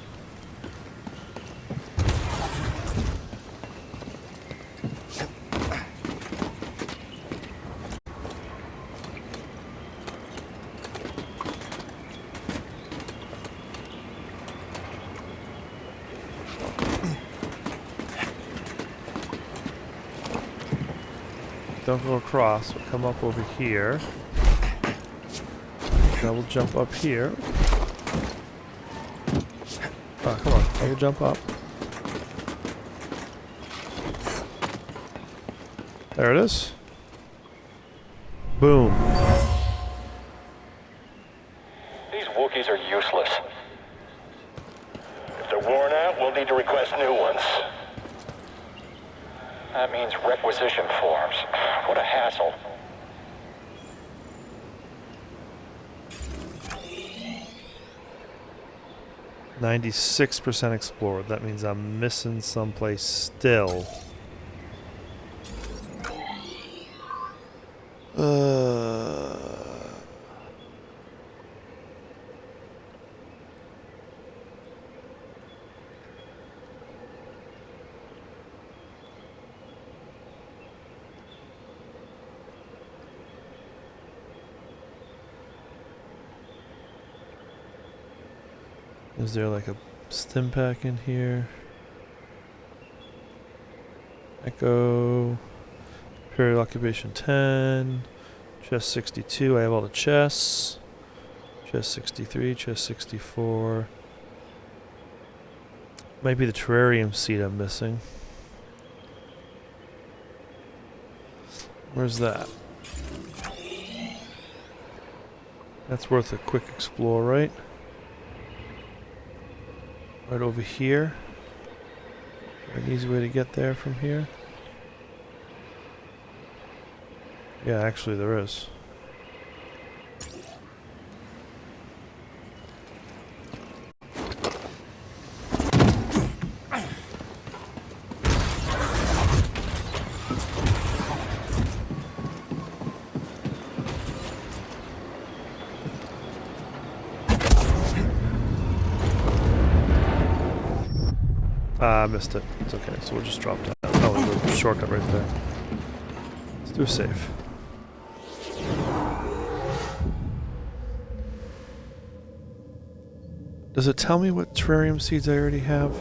Don't go across, but come up over here. Double jump up here. Oh, come on. Double jump up. There it is. Boom. These Wookiees are useless. If they're worn out, we'll need to request new ones. That means requisition forms. What a hassle. %96 explored. That means I'm missing someplace still. Is there like a stim pack in here? Echo. Period occupation 10. Chest 62. I have all the chests. Chest 63. Chest 64. Might be the terrarium seed I'm missing. Where's that? That's worth a quick explore, right? Right over here. An easy way to get there from here? Yeah, actually there is. I missed it. It's okay, so we'll just drop down. Oh, there's a shortcut right there. Let's do a save. Does it tell me what terrarium seeds I already have?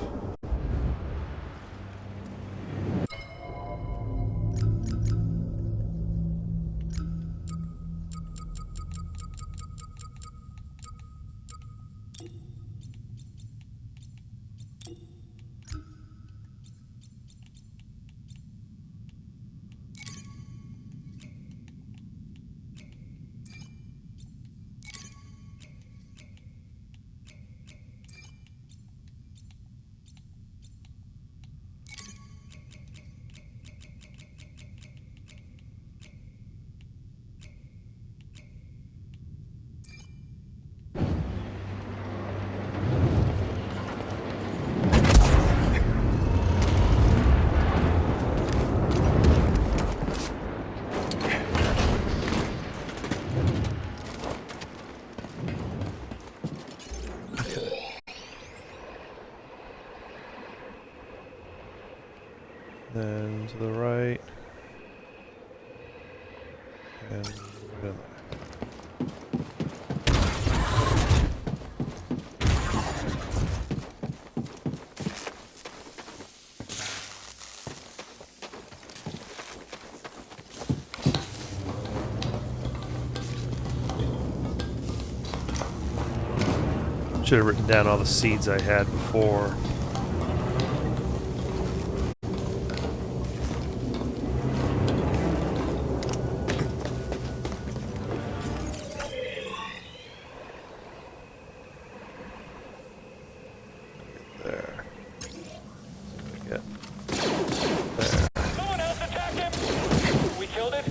Then to the right. And right. Should have written down all the seeds I had before. There. Get there. Someone else attacked him! We killed it?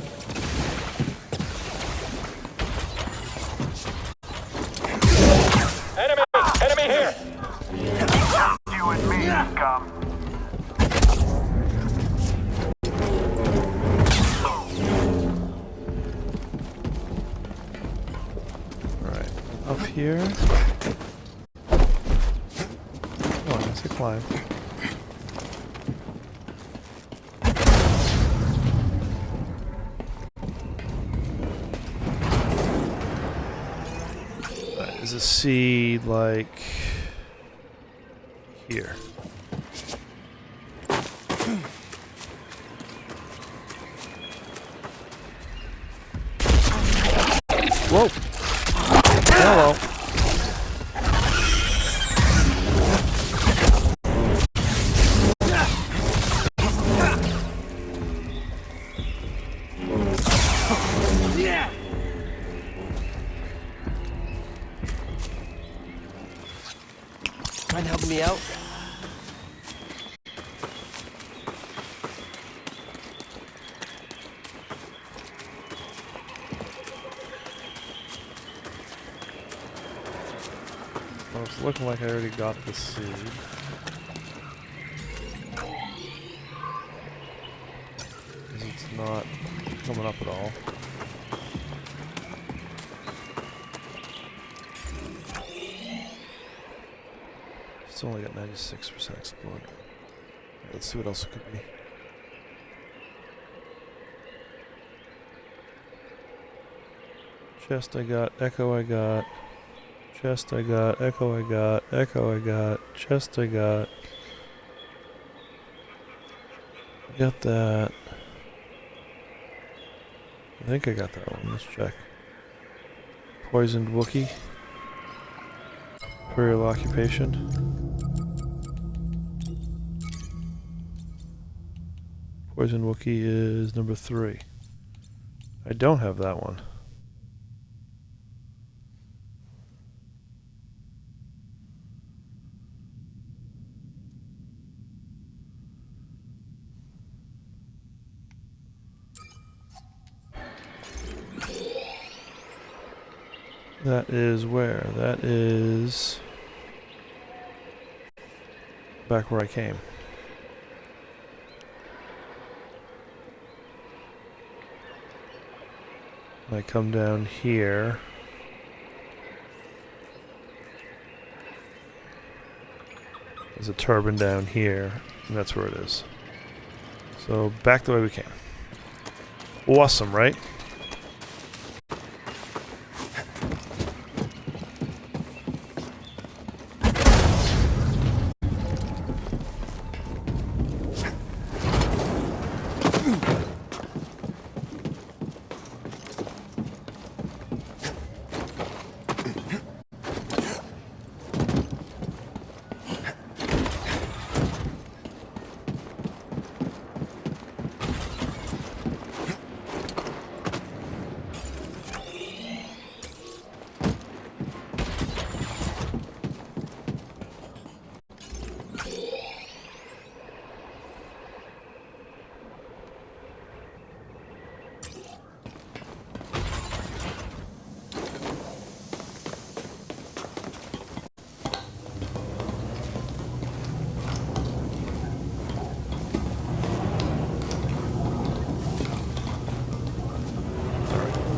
Enemy! Enemy here! You and me, scum. Alright. Up here. Come on, let's climb. Is a seed like here? Whoa! Hello. Mind helping me out? Well, it's looking like I already got the seed. Because it's not coming up at all. It's only got 96% explored. Let's see what else it could be. Chest I got, echo I got. Chest I got, echo I got, echo I got, chest I got. Got that. I think I got that one, let's check. Poisoned Wookiee. Imperial occupation. Poison Wookiee is number 3. I don't have that one. That is where? That is back where I came. I come down here. There's a turban down here, and that's where it is. So back the way we came. Awesome, right?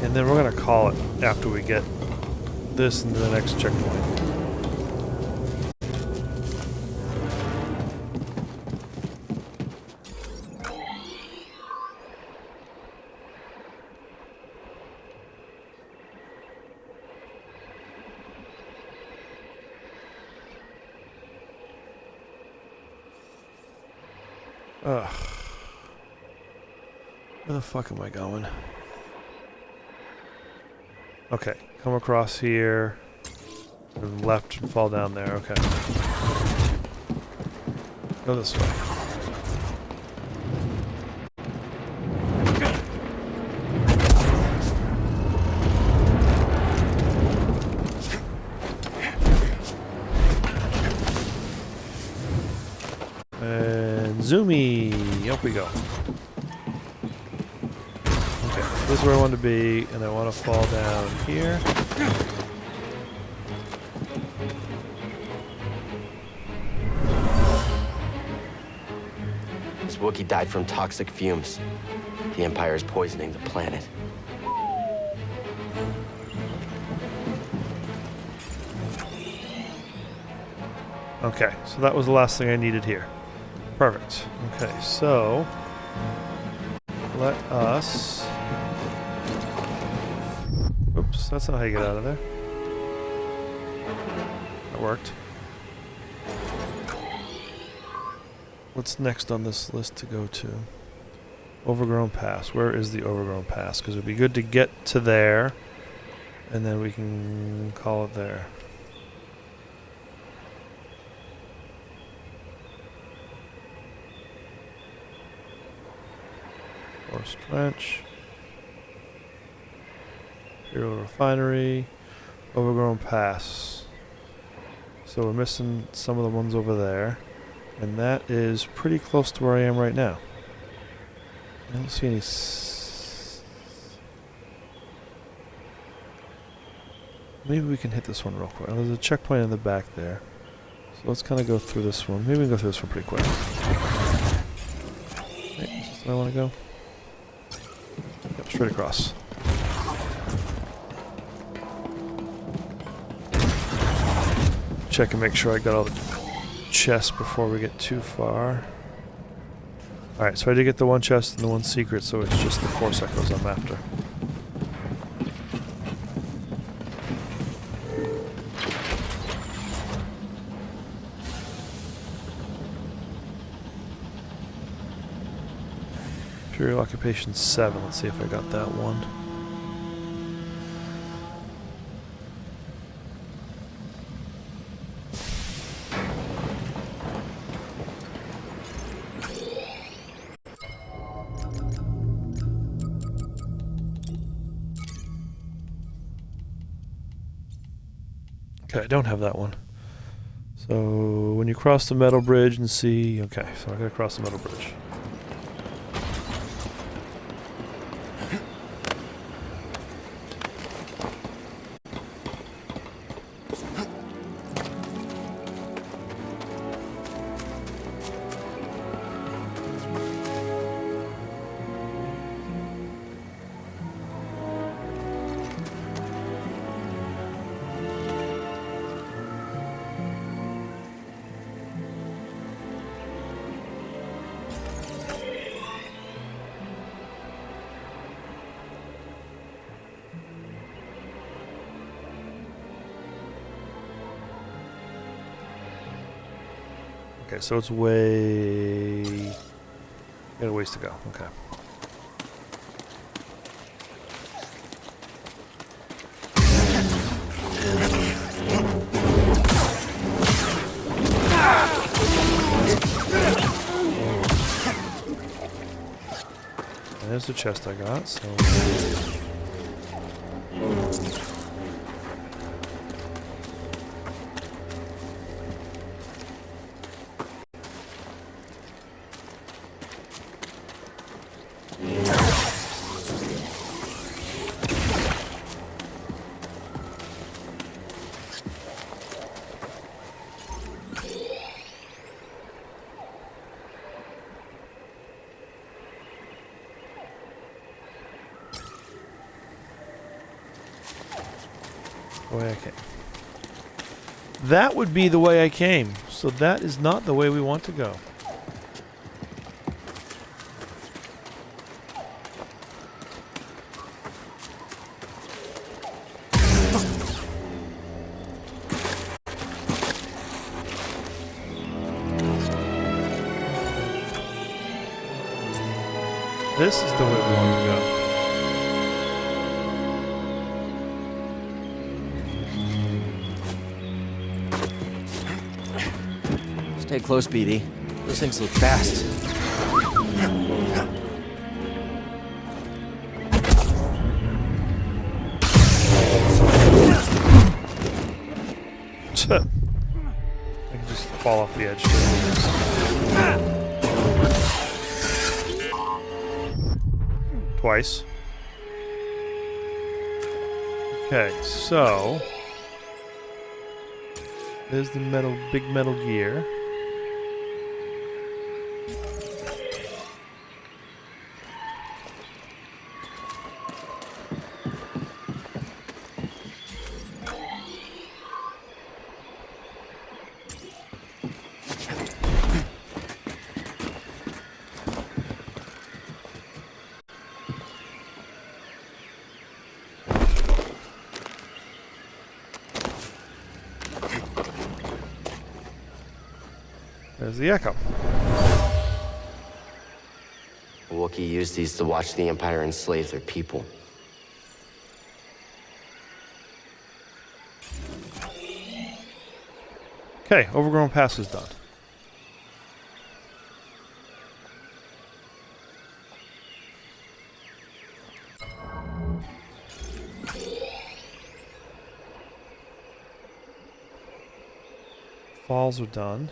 And then we're going to call it after we get this into the next checkpoint. Ugh. Where the fuck am I going? Okay, come across here, and left and fall down there, okay. Go this way. And zoomy, up we go. This is where I want to be, and I want to fall down here. This Wookiee died from toxic fumes. The Empire is poisoning the planet. Okay, so that was the last thing I needed here. Perfect. Okay, so let us... Oops, that's not how you get out of there. That worked. What's next on this list to go to? Overgrown Pass. Where is the Overgrown Pass? Because it would be good to get to there, and then we can call it there. Forest Trench. Imperial Refinery. Overgrown Pass. So we're missing some of the ones over there. And that is pretty close to where I am right now. I don't see any... Maybe we can hit this one real quick. Oh, there's a checkpoint in the back there. So let's kind of go through this one. Maybe we can go through this one pretty quick. Okay, is this where I want to go? Yep, straight across. Check and make sure I got all the chests before we get too far. Alright, so I did get the one chest and the one secret, so it's just the Force Echoes I'm after. Imperial Occupation 7, let's see if I got that one. Okay, I don't have that one. So when you cross the metal bridge and see... Okay, so I gotta cross the metal bridge. Okay, so it's way... Got a ways to go. Okay. There's the chest I got, so... The way I came. That would be the way I came. So that is not the way we want to go. This is the way we want to go. Stay close, BD. Those things look fast. I can just fall off the edge. Twice. Okay, so there's the big metal gear. There's the echo. Wookiee used these to watch the Empire enslave their people. Okay, Overgrown Pass is done. Falls are done.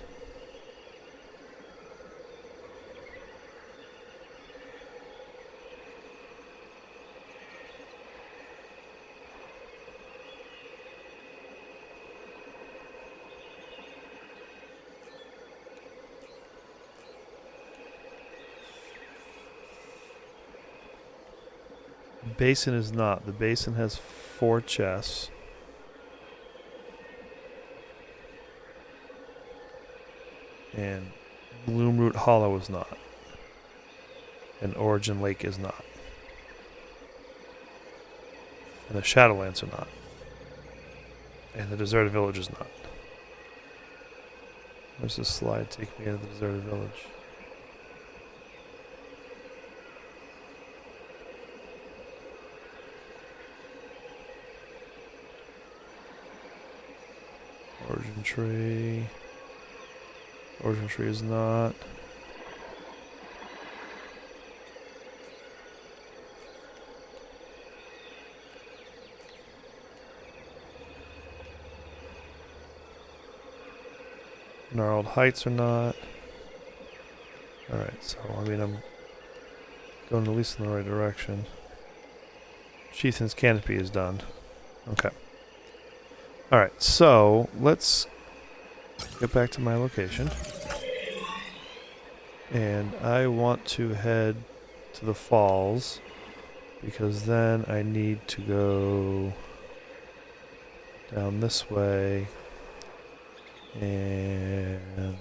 Basin is not. The basin has 4 chests. And Gloomroot Hollow is not. And Origin Lake is not. And the Shadowlands are not. And the Deserted Village is not. Where's this slide take me into the Deserted Village? Origin Tree. Origin Tree is not. gnarled heights or not. Alright, so I mean I'm going at least in the right direction. Sheathan's canopy is done. Okay. Alright, so let's get back to my location. And I want to head to the falls because then I need to go down this way and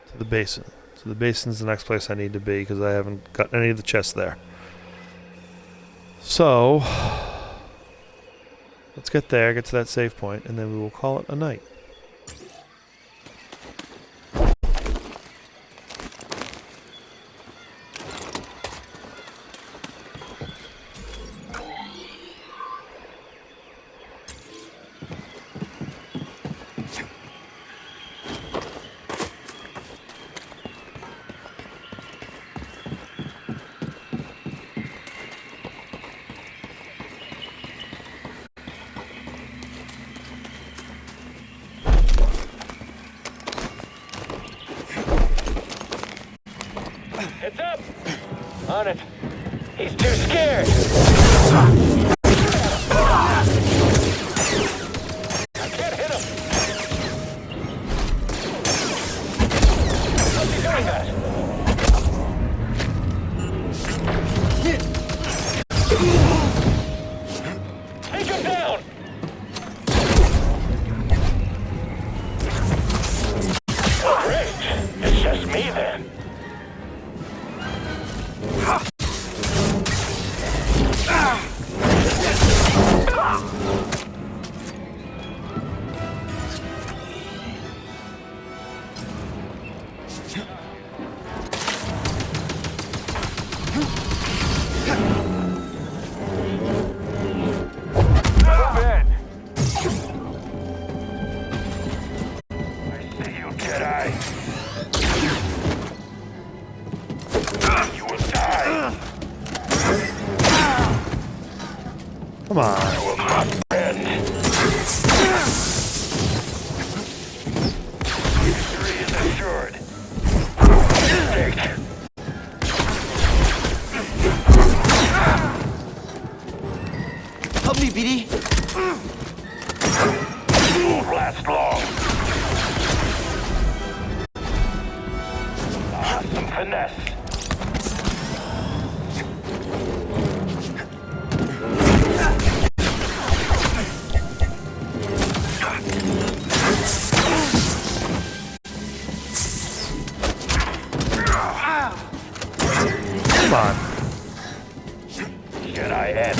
to the basin. So the basin's the next place I need to be because I haven't got any of the chests there. So let's get there, get to that save point, and then we will call it a night. Heads up! On it. He's too scared. I can't hit him. How's he doing that? Take him down! Great. It's just me then. Come on. Victory is assured. Help me, BD. Won't last long. Some finesse. Come on. Jedi head.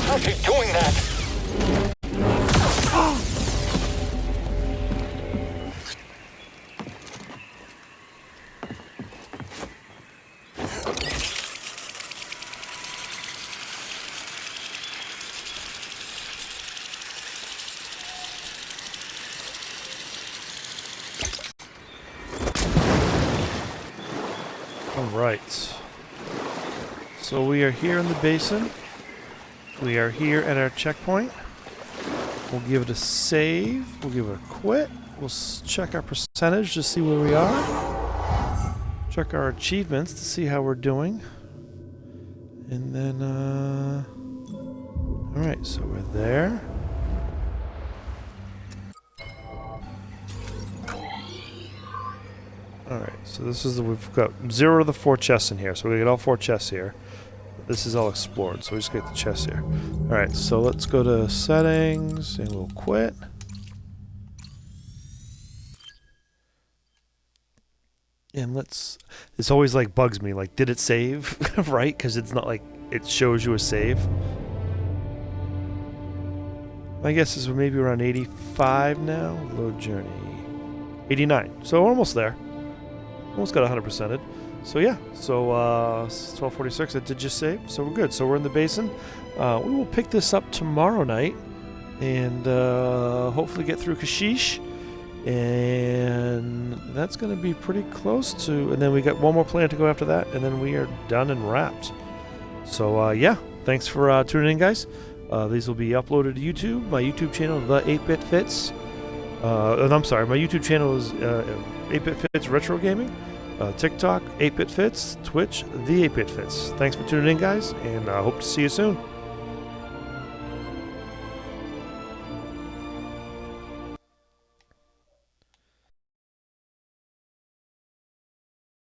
How's he doing that? All right. So we are here in the basin. We are here at our checkpoint. We'll give it a save. We'll give it a quit. We'll check our percentage to see where we are. Check our achievements to see how we're doing. And then, alright, so we're there. Alright, so this is we've got 0 of the 4 chests in here, so we get all 4 chests here. This is all explored, so we just get the chests here. Alright, so let's go to settings, and we'll quit. And let's... This always, like, bugs me. Like, did it save? Right? Because it's not like it shows you a save. My guess is we're maybe around 85 now. Load journey. 89. So we're almost there. Almost got 100%ed. So yeah, so 12:46, it did just save, so we're good. So we're in the basin. We will pick this up tomorrow night, and hopefully get through Kashyyyk, and that's going to be pretty close to. And then we got one more plan to go after that, and then we are done and wrapped. So yeah, thanks for tuning in, guys. These will be uploaded to YouTube, my YouTube channel, The 8-Bit Fits. And I'm sorry, my YouTube channel is 8-Bit Fits Retro Gaming. TikTok, 8-Bit Fits, Twitch, The 8-Bit Fits. Thanks for tuning in, guys, and I hope to see you soon.